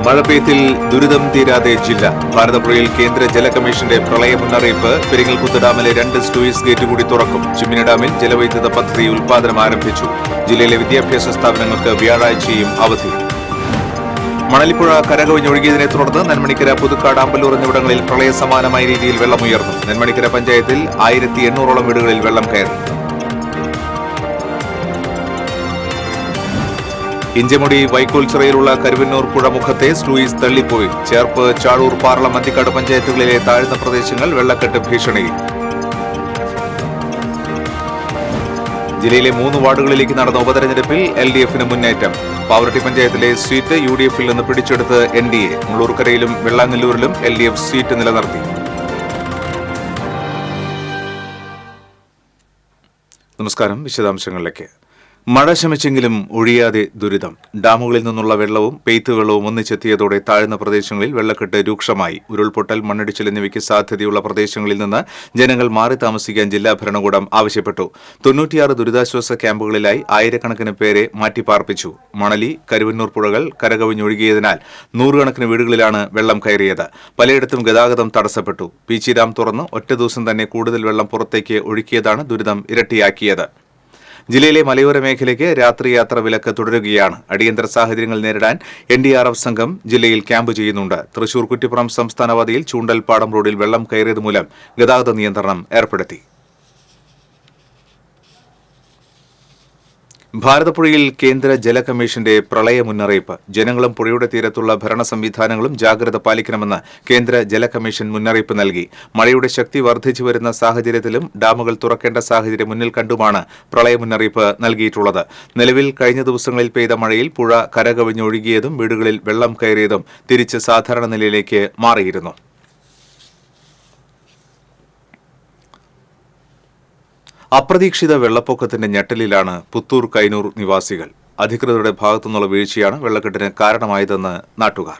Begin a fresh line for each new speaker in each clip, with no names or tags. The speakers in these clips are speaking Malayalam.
മഴപ്പെയ്ത്തിൽ ദുരിതം തീരാതെ ജില്ല. ഭാരതപ്പുഴയിൽ കേന്ദ്ര ജല കമ്മീഷന്റെ പ്രളയ മുന്നറിയിപ്പ്. പെരിങ്ങൽകുത്ത് ഡാമിലെ 2 സ്ലൂയിസ് ഗേറ്റ് കൂടി തുറക്കും. ചിമ്മിനി ഡാമിൽ ജലവൈദ്യുത പദ്ധതി ഉൽപാദനം ആരംഭിച്ചു. ജില്ലയിലെ വിദ്യാഭ്യാസ സ്ഥാപനങ്ങൾക്ക് വ്യാഴാഴ്ചയും അവധി. മണലിപ്പുഴ കരകവിഞ്ഞൊഴുകിയതിനെ തുടർന്ന് നെന്മണിക്കര, പുതുക്കാട്, അമ്പലൂർ എന്നിവിടങ്ങളിൽ പ്രളയ സമാനമായ രീതിയിൽ വെള്ളമുയർന്നു. നെന്മണിക്കര പഞ്ചായത്തിൽ 1800ഓളം വീടുകളിൽ വെള്ളം കയറി. ഇഞ്ചമുടി വൈക്കോൽച്ചിറയിലുള്ള കരുവന്നൂർ പുഴമുഖത്തെ സ്ലൂയിസ് തള്ളിപ്പോയി. ചേർപ്പ്, ചാഴൂർ, പാർളം, മത്തിക്കാട് പഞ്ചായത്തുകളിലെ താഴ്ന്ന പ്രദേശങ്ങൾ വെള്ളക്കെട്ട് ഭീഷണിയിൽ. ജില്ലയിലെ 3 വാർഡുകളിലേക്ക് നടന്ന ഉപതെരഞ്ഞെടുപ്പിൽ LDF-ന് മുന്നേറ്റം. പാവറട്ടി പഞ്ചായത്തിലെ സീറ്റ് UDF-ൽ നിന്ന് പിടിച്ചെടുത്ത് NDA. മുള്ളൂർക്കരയിലും വെള്ളാങ്ങല്ലൂരിലും LDF സീറ്റ് നിലനിർത്തി. നമസ്കാരം. വിശദാംശങ്ങളിലേക്ക്. മഴ ശമിച്ചെങ്കിലും ഒഴിയാതെ ദുരിതം. ഡാമുകളിൽ നിന്നുള്ള വെള്ളവും പെയ്ത്ത് വെള്ളവും ഒന്നിച്ചെത്തിയതോടെ താഴ്ന്ന പ്രദേശങ്ങളിൽ വെള്ളക്കെട്ട് രൂക്ഷമായി. ഉരുൾപൊട്ടൽ, മണ്ണിടിച്ചിൽ എന്നിവയ്ക്ക് സാധ്യതയുള്ള പ്രദേശങ്ങളിൽ നിന്ന് ജനങ്ങൾ മാറി താമസിക്കാൻ ജില്ലാ ഭരണകൂടം ആവശ്യപ്പെട്ടു. 96 ദുരിതാശ്വാസ ക്യാമ്പുകളിലായി ആയിരക്കണക്കിന് പേരെ മാറ്റിപ്പാർപ്പിച്ചു. മണലി, കരുവന്നൂർ പുഴകൾ കരകവിഞ്ഞൊഴുകിയതിനാൽ 100 കണക്കിന് വീടുകളിലാണ് വെള്ളം കയറിയത്. പലയിടത്തും ഗതാഗതം തടസ്സപ്പെട്ടു. പീച്ചി ഡാം തുറന്ന് ഒറ്റ ദിവസം തന്നെ കൂടുതൽ വെള്ളം പുറത്തേക്ക് ഒഴുക്കിയതാണ് ദുരിതം ഇരട്ടിയാക്കിയത്. ജില്ലയിലെ മലയോര മേഖലയ്ക്ക് രാത്രിയാത്ര വിലക്ക് തുടരുകയാണ്. അടിയന്തര സാഹചര്യങ്ങൾ നേരിടാൻ NDRF സംഘം ജില്ലയിൽ ക്യാമ്പ് ചെയ്യുന്നുണ്ട്. തൃശൂർ കുറ്റിപ്പുറം സംസ്ഥാനപാതയിൽ ചൂണ്ടൽ പാടം റോഡിൽ വെള്ളം കയറിയതുമൂലം ഗതാഗത നിയന്ത്രണം ഏർപ്പെടുത്തി. ഭാരതപ്പുഴയിൽ കേന്ദ്ര ജല കമ്മീഷന്റെ പ്രളയ മുന്നറിയിപ്പ്. ജനങ്ങളും പുഴയുടെ തീരത്തുള്ള ഭരണ സംവിധാനങ്ങളും ജാഗ്രത പാലിക്കണമെന്ന് കേന്ദ്ര ജല കമ്മീഷൻ മുന്നറിയിപ്പ് നൽകി. മഴയുടെ ശക്തി വർദ്ധിച്ചു വരുന്ന സാഹചര്യത്തിലും ഡാമുകൾ തുറക്കേണ്ട സാഹചര്യം മുന്നിൽ കണ്ടുമാണ് പ്രളയ മുന്നറിയിപ്പ് നൽകിയിട്ടുള്ളത്. നിലവിൽ കഴിഞ്ഞ ദിവസങ്ങളിൽ പെയ്ത മഴയിൽ പുഴ കരകവിഞ്ഞൊഴുകിയതും വീടുകളിൽ വെള്ളം കയറിയതും തിരിച്ച് സാധാരണ നിലയിലേക്ക് മാറിയിരുന്നു. അപ്രതീക്ഷിത വെള്ളപ്പൊക്കത്തിന്റെ ഞെട്ടലിലാണ് പുത്തൂർ കൈനൂർ നിവാസികൾ. അധികൃതരുടെ ഭാഗത്തുനിന്നുള്ള വീഴ്ചയാണ് വെള്ളക്കെട്ടിന് കാരണമായതെന്ന് നാട്ടുകാർ.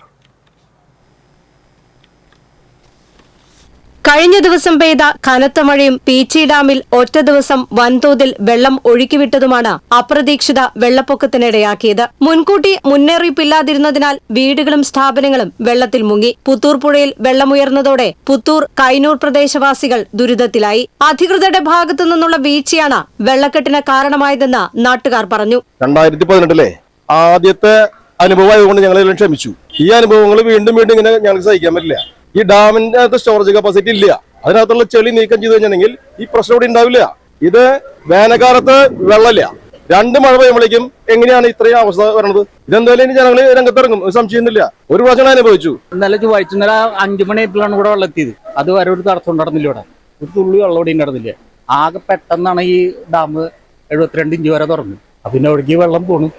കഴിഞ്ഞ ദിവസം പെയ്ത കനത്ത മഴയും പീച്ചി ഡാമിൽ ഒറ്റ ദിവസം വൻതോതിൽ വെള്ളം ഒഴുക്കിവിട്ടതുമാണ് അപ്രതീക്ഷിത വെള്ളപ്പൊക്കത്തിനിടയാക്കിയത്. മുൻകൂട്ടി മുന്നറിയിപ്പില്ലാതിരുന്നതിനാൽ വീടുകളും സ്ഥാപനങ്ങളും വെള്ളത്തിൽ മുങ്ങി. പുത്തൂർ പുഴയിൽ വെള്ളമുയർന്നതോടെ പുത്തൂർ കൈനൂർ പ്രദേശവാസികൾ ദുരിതത്തിലായി. അധികൃതരുടെ ഭാഗത്തു നിന്നുള്ള വീഴ്ചയാണ് വെള്ളക്കെട്ടിന് കാരണമായതെന്ന് നാട്ടുകാർ പറഞ്ഞു.
2018 ആദ്യത്തെ അനുഭവമായതുകൊണ്ട് ഞങ്ങളെല്ലാം ക്ഷമിച്ചു. ഈ അനുഭവങ്ങൾ വീണ്ടും ഇങ്ങനെ ഞങ്ങൾക്ക് സഹിക്കാൻ പറ്റില്ല. ഈ ഡാമിന്റെ അകത്ത് സ്റ്റോറേജ് കപ്പാസിറ്റി ഇല്ല. അതിനകത്തുള്ള ചെളി നീക്കം ചെയ്ത് കഴിഞ്ഞിട്ടുണ്ടെങ്കിൽ ഈ പ്രശ്നം ഇവിടെ ഉണ്ടാവില്ല. ഇത് വേനൽക്കാലത്ത് വെള്ളമില്ല. 2 മഴ പെയ്യുമ്പോഴേക്കും എങ്ങനെയാണ് ഇത്രയും അവസ്ഥ വരുന്നത്? ഇതെന്തായാലും ജനങ്ങൾ രംഗത്തിറങ്ങും, സംശയമൊന്നുമില്ല. ഒരു പ്രാവശ്യം അനുഭവിച്ചു.
ഇന്നലെ 5 മണിയായപ്പോഴാണ് ഇവിടെ വെള്ളം എത്തിയത്. അത് വരെ ഒരു തടസ്സം ഉണ്ടായിരുന്നില്ല. ഇവിടെ ഒരു തുള്ളി വെള്ളം ഇവിടെ ഉണ്ടായിരുന്നില്ല. ആകെ പെട്ടെന്നാണ് ഈ ഡാം 72 ഇഞ്ച് വരെ തുറന്നു. പിന്നെ ഒഴുകി വെള്ളം പോണു.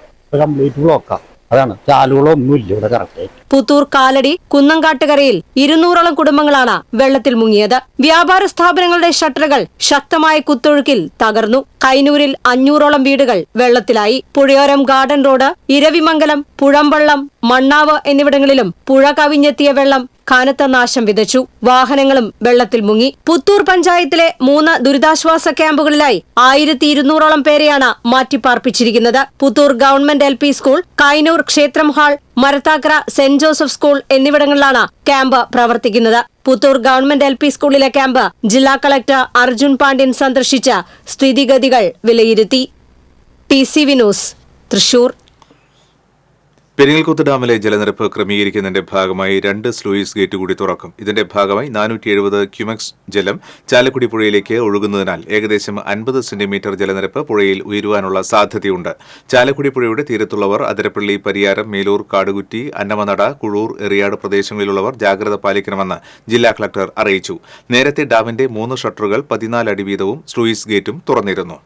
കംപ്ലീറ്റ് ബ്ലോക്കാണ്. അതാണ്, ചാലുകളൊന്നുമില്ല ഇവിടെ കറക്റ്റ്.
പുത്തൂർ കാലടി കുന്നംകാട്ടുകരയിൽ 200ഓളം കുടുംബങ്ങളാണ് വെള്ളത്തിൽ മുങ്ങിയത്. വ്യാപാര സ്ഥാപനങ്ങളുടെ ഷട്ടറുകൾ ശക്തമായ കുത്തൊഴുക്കിൽ തകർന്നു. കൈനൂരിൽ 500ഓളം വീടുകൾ വെള്ളത്തിലായി. പുഴയോരം ഗാർഡൻ റോഡ്, ഇരവിമംഗലം, പുഴമ്പള്ളം, മണ്ണാവ് എന്നിവിടങ്ങളിലും പുഴ കവിഞ്ഞെത്തിയ വെള്ളം കനത്ത നാശം വിതച്ചു. വാഹനങ്ങളും വെള്ളത്തിൽ മുങ്ങി. പുത്തൂർ പഞ്ചായത്തിലെ 3 ദുരിതാശ്വാസ ക്യാമ്പുകളിലായി 1200ഓളം പേരെയാണ് മാറ്റിപ്പാർപ്പിച്ചിരിക്കുന്നത്. Puthur government LP school, Kainoor ക്ഷേത്രം hall, Marathakkara saint Joseph school എന്നിവിടങ്ങളിലാണ് ക്യാമ്പ് പ്രവർത്തിക്കുന്നത്. പുത്തൂർ ഗവൺമെന്റ് LP സ്കൂളിലെ ക്യാമ്പ് ജില്ലാ കളക്ടർ അർജുൻ പാണ്ഡ്യൻ സന്ദർശിച്ച സ്ഥിതിഗതികൾ വിലയിരുത്തി. TCV news, Thrissur.
പെരിങ്ങൽകുത്ത് ഡാമിലെ ജലനിരപ്പ് ക്രമീകരിക്കുന്നതിന്റെ ഭാഗമായി 2 സ്ലൂയിസ് ഗേറ്റ് കൂടി തുറക്കും. ഇതിന്റെ ഭാഗമായി 470 ക്യുമെക്സ് ജലം ചാലക്കുടി പുഴയിലേക്ക് ഒഴുകുന്നതിനാൽ ഏകദേശം 50 സെന്റിമീറ്റർ ജലനിരപ്പ് പുഴയിൽ ഉയരുവാനുള്ള സാധ്യതയുണ്ട്. ചാലക്കുടി പുഴയുടെ തീരത്തുള്ളവർ അതിരപ്പള്ളി, പരിയാരം, മേലൂർ, കാടുകുറ്റി, അന്നമനട, കുഴൂർ, എറിയാട് പ്രദേശങ്ങളിലുള്ളവർ ജാഗ്രത പാലിക്കണമെന്ന് ജില്ലാ കളക്ടർ അറിയിച്ചു. നേരത്തെ ഡാമിന്റെ 3 ഷട്ടറുകൾ 14 അടി വീതവും സ്ലൂയിസ് ഗേറ്റും തുറന്നിരുന്നു.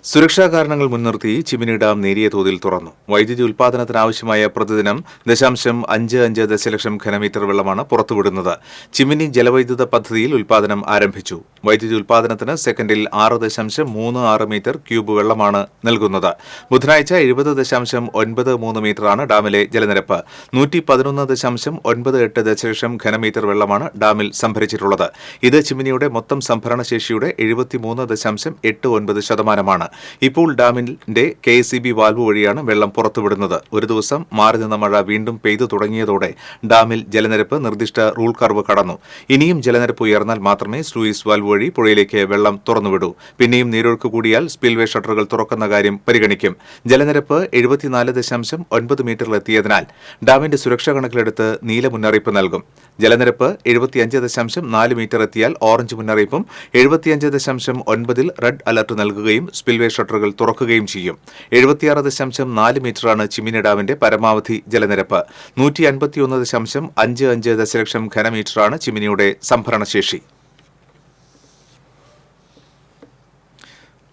സുരക്ഷാ കാരണങ്ങൾ മുൻനിർത്തി ചിമ്മിനി ഡാം നേരിയ തോതിൽ തുറന്നു. വൈദ്യുതി ഉൽപാദനത്തിനാവശ്യമായ പ്രതിദിനം 0.55 ദശലക്ഷം ഘനമീറ്റർ വെള്ളമാണ് പുറത്തുവിടുന്നത്. ചിമ്മിനി ജലവൈദ്യുത പദ്ധതിയിൽ ഉൽപാദനം ആരംഭിച്ചു. വൈദ്യുതി ഉൽപാദനത്തിന് സെക്കൻഡിൽ 6.36 മീറ്റർ ക്യൂബ് വെള്ളമാണ് നൽകുന്നത്. ബുധനാഴ്ച 70.93 മീറ്ററാണ് ഡാമിലെ ജലനിരപ്പ്. 111.98 ദശലക്ഷം ഘനമീറ്റർ വെള്ളമാണ് ഡാമിൽ സംഭരിച്ചിട്ടുള്ളത്. ഇത് ചിമ്മിനിയുടെ മൊത്തം സംഭരണശേഷിയുടെ 73.89%. ഇപ്പോൾ ഡാമിന്റെ KCB വാൽവ് വഴിയാണ് വെള്ളം പുറത്തുവിടുന്നത്. ഒരു ദിവസം മാറി നിന്ന മഴ വീണ്ടും പെയ്തു തുടങ്ങിയതോടെ ഡാമിൽ ജലനിരപ്പ് നിർദ്ദിഷ്ട റൂൾ കർവ് കടന്നു. ഇനിയും ജലനിരപ്പ് ഉയർന്നാൽ മാത്രമേ സ്ലൂയിസ് വാൽവ് വഴി പുഴയിലേക്ക് വെള്ളം തുറന്നുവിടൂ. പിന്നെയും നീരൊഴുക്ക് കൂടിയാൽ സ്പിൽവേ ഷട്ടറുകൾ തുറക്കുന്ന കാര്യം പരിഗണിക്കും. ജലനിരപ്പ് 74.9 മീറ്ററിലെത്തിയതിനാൽ ഡാമിന്റെ സുരക്ഷ കണക്കിലെടുത്ത് നീല മുന്നറിയിപ്പ് നൽകും. ജലനിരപ്പ് 75.4 മീറ്റർ എത്തിയാൽ ഓറഞ്ച് മുന്നറിയിപ്പും 75.9 റെഡ് അലർട്ട് നൽകുകയും സ്പിൽവേ ഷട്ടറുകൾ തുറക്കുകയും ചെയ്യും. 76.4 മീറ്ററാണ് ചിമ്മിനി ഡാമിന്റെ പരമാവധി ജലനിരപ്പ്. 151.55 ദശലക്ഷം ഘനമീറ്ററാണ് ചിമ്മിനിയുടെ സംഭരണശേഷി.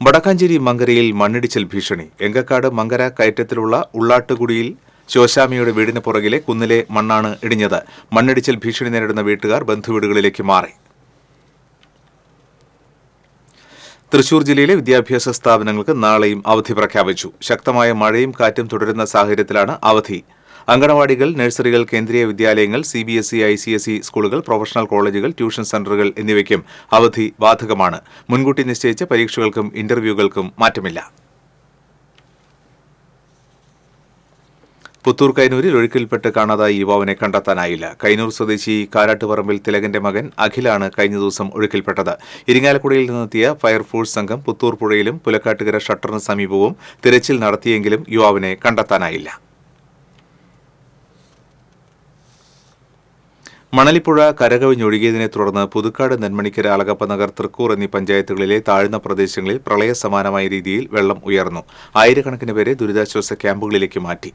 വടക്കാഞ്ചേരി മങ്കരയിൽ മണ്ണിടിച്ചിൽ ഭീഷണി. എങ്കക്കാട് മങ്കര കയറ്റത്തിലുള്ള ഉള്ളാട്ടുകുടിയിൽ ശോശാമിയുടെ വീടിന് പുറകിലെ കുന്നിലെ മണ്ണാണ് ഇടിഞ്ഞത്. മണ്ണിടിച്ചിൽ ഭീഷണി നേരിടുന്ന വീട്ടുകാർ ബന്ധുവീടുകളിലേക്ക് മാറി. തൃശൂർ ജില്ലയിലെ വിദ്യാഭ്യാസ സ്ഥാപനങ്ങൾക്ക് നാളെയും അവധി പ്രഖ്യാപിച്ചു. ശക്തമായ മഴയും കാറ്റും തുടരുന്ന സാഹചര്യത്തിലാണ് അവധി. അങ്കണവാടികൾ, നഴ്സറികൾ, കേന്ദ്രീയ വിദ്യാലയങ്ങൾ, CBSE, ICSE സ്കൂളുകൾ, പ്രൊഫഷണൽ കോളേജുകൾ, ട്യൂഷൻ സെന്ററുകൾ എന്നിവയ്ക്കും അവധി ബാധകമാണ്. മുൻകൂട്ടി നിശ്ചയിച്ച പരീക്ഷകൾക്കും ഇന്റർവ്യൂകൾക്കും മാറ്റമില്ല. പുത്തൂർ കൈനൂരിൽ ഒഴുക്കിൽപ്പെട്ട് കാണാതായ യുവാവിനെ കണ്ടെത്താനായില്ല. കൈനൂർ സ്വദേശി കാരാട്ടുപറമ്പിൽ തിലകന്റെ മകൻ അഖിലാണ് കഴിഞ്ഞ ദിവസം ഒഴുക്കിൽപ്പെട്ടത്. ഇരിങ്ങാലക്കുടയിൽ നിന്നെത്തിയ ഫയർഫോഴ്സ് സംഘം പുത്തൂർ പുഴയിലും പുലക്കാട്ടുകര ഷട്ടറിന് സമീപവും തിരച്ചിൽ നടത്തിയെങ്കിലും യുവാവിനെ കണ്ടെത്താനായില്ല. മണലിപ്പുഴ കരകവിഞ്ഞൊഴുകിയതിനെ തുടർന്ന് പുതുക്കാട്, നെന്മണിക്കര, അളഗപ്പനഗർ, തൃക്കൂർ എന്നീ പഞ്ചായത്തുകളിലെ താഴ്ന്ന പ്രദേശങ്ങളിൽ പ്രളയസമാനമായ രീതിയിൽ വെള്ളം ഉയർന്നു. ആയിരക്കണക്കിന് പേരെ ദുരിതാശ്വാസ ക്യാമ്പുകളിലേക്ക് മാറ്റി.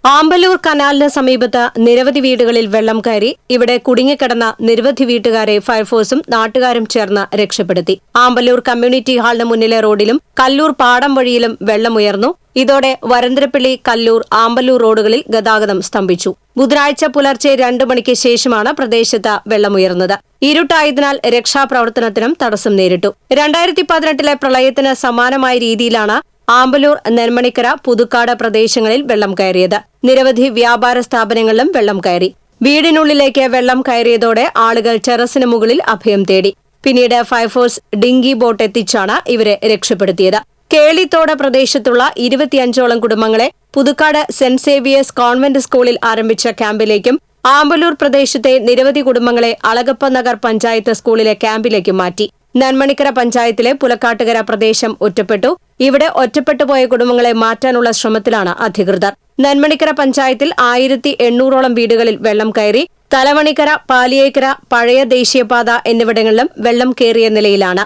ആമ്പല്ലൂർ കനാലിന് സമീപത്ത് നിരവധി വീടുകളിൽ വെള്ളം കയറി. ഇവിടെ കുടുങ്ങിക്കിടന്ന നിരവധി വീട്ടുകാരെ ഫയർഫോഴ്സും നാട്ടുകാരും ചേർന്ന് രക്ഷപ്പെടുത്തി. ആമ്പല്ലൂർ കമ്മ്യൂണിറ്റി ഹാളിന് മുന്നിലെ റോഡിലും കല്ലൂർ പാടം വഴിയിലും വെള്ളമുയർന്നു. ഇതോടെ വരന്തരപ്പള്ളി, കല്ലൂർ, ആമ്പല്ലൂർ റോഡുകളിൽ ഗതാഗതം സ്തംഭിച്ചു. ബുധനാഴ്ച പുലർച്ചെ 2 മണിക്ക് ശേഷമാണ് പ്രദേശത്ത് വെള്ളമുയർന്നത്. ഇരുട്ടായതിനാൽ രക്ഷാപ്രവർത്തനത്തിനും തടസ്സം നേരിട്ടു. 2018 പ്രളയത്തിന് സമാനമായ രീതിയിലാണ് ആമ്പല്ലൂർ, നെന്മണിക്കര, പുതുക്കാട് പ്രദേശങ്ങളിൽ വെള്ളം കയറിയത്. നിരവധി വ്യാപാര സ്ഥാപനങ്ങളിലും വെള്ളം കയറി. വീടിനുള്ളിലേക്ക് വെള്ളം കയറിയതോടെ ആളുകൾ ടെറസിന് മുകളിൽ അഭയം തേടി. പിന്നീട് ഫയർഫോഴ്സ് ഡിങ്കി ബോട്ട് എത്തിച്ചാണ് ഇവരെ രക്ഷപ്പെടുത്തിയത്. കേളിത്തോട് പ്രദേശത്തുള്ള 25ഓളം കുടുംബങ്ങളെ പുതുക്കാട് സെന്റ് സേവിയേഴ്സ് കോൺവെന്റ് സ്കൂളിൽ ആരംഭിച്ച ക്യാമ്പിലേക്കും ആമ്പല്ലൂർ പ്രദേശത്തെ നിരവധി കുടുംബങ്ങളെ അളഗപ്പനഗർ പഞ്ചായത്ത് സ്കൂളിലെ ക്യാമ്പിലേക്കും മാറ്റി. നെന്മണിക്കര പഞ്ചായത്തിലെ പുലക്കാട്ടുകര പ്രദേശം ഒറ്റപ്പെട്ടു. ഇവിടെ ഒറ്റപ്പെട്ടുപോയ കുടുംബങ്ങളെ മാറ്റാനുള്ള ശ്രമത്തിലാണ് അധികൃതർ. നെന്മണിക്കര പഞ്ചായത്തിൽ 1800ഓളം വീടുകളിൽ വെള്ളം കയറി. തലവണിക്കര, പാലിയേക്കര, പഴയ ദേശീയപാത എന്നിവിടങ്ങളിലും വെള്ളം കയറിയ നിലയിലാണ്.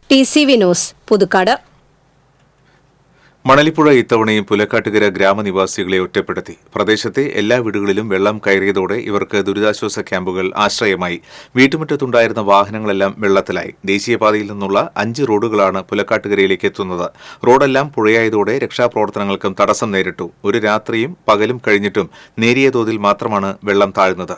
TCV news, Puthukkad.
മണലിപ്പുഴ ഇത്തവണയും പുലക്കാട്ടുകര ഗ്രാമനിവാസികളെ ഒറ്റപ്പെടുത്തി. പ്രദേശത്തെ എല്ലാ വീടുകളിലും വെള്ളം കയറിയതോടെ ഇവർക്ക് ദുരിതാശ്വാസ ക്യാമ്പുകൾ ആശ്രയമായി. വീട്ടുമുറ്റത്തുണ്ടായിരുന്ന വാഹനങ്ങളെല്ലാം വെള്ളത്തിലായി. ദേശീയപാതയിൽ നിന്നുള്ള 5 റോഡുകളാണ് പുലക്കാട്ടുകരയിലേക്ക് എത്തുന്നത്. റോഡെല്ലാം പുഴയായതോടെ രക്ഷാപ്രവർത്തനങ്ങൾക്കും തടസ്സം നേരിട്ടു. ഒരു രാത്രിയും പകലും കഴിഞ്ഞിട്ടും നേരിയ തോതിൽ മാത്രമാണ് വെള്ളം താഴ്ന്നത്.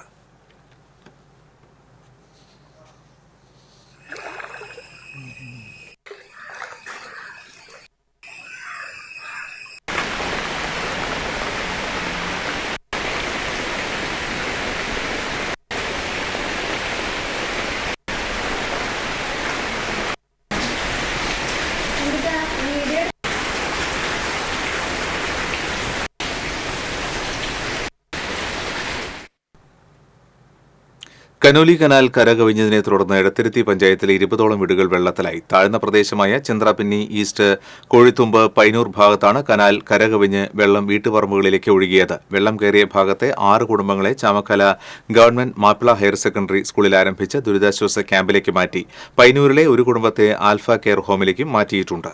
കനോലി കനാൽ കരകവിഞ്ഞതിനെ തുടർന്ന് എടത്തിരുത്തി പഞ്ചായത്തിലെ 20ഓളം വീടുകൾ വെള്ളത്തിലായി. താഴ്ന്ന പ്രദേശമായ ചന്ദ്രാപിന്നി ഈസ്റ്റ്, കോഴിത്തുമ്പ്, പൈനൂർ ഭാഗത്താണ് കനാൽ കരകവിഞ്ഞ് വെള്ളം വീട്ടുപറമ്പുകളിലേക്ക് ഒഴുകിയത്. വെള്ളം കയറിയ ഭാഗത്തെ 6 കുടുംബങ്ങളെ Chamakkala government Mappila higher secondary സ്കൂളിൽ ആരംഭിച്ച ദുരിതാശ്വാസ ക്യാമ്പിലേക്ക് മാറ്റി. പൈനൂരിലെ ഒരു കുടുംബത്തെ ആൽഫ കെയർ ഹോമിലേക്കും മാറ്റിയിട്ടുണ്ട്.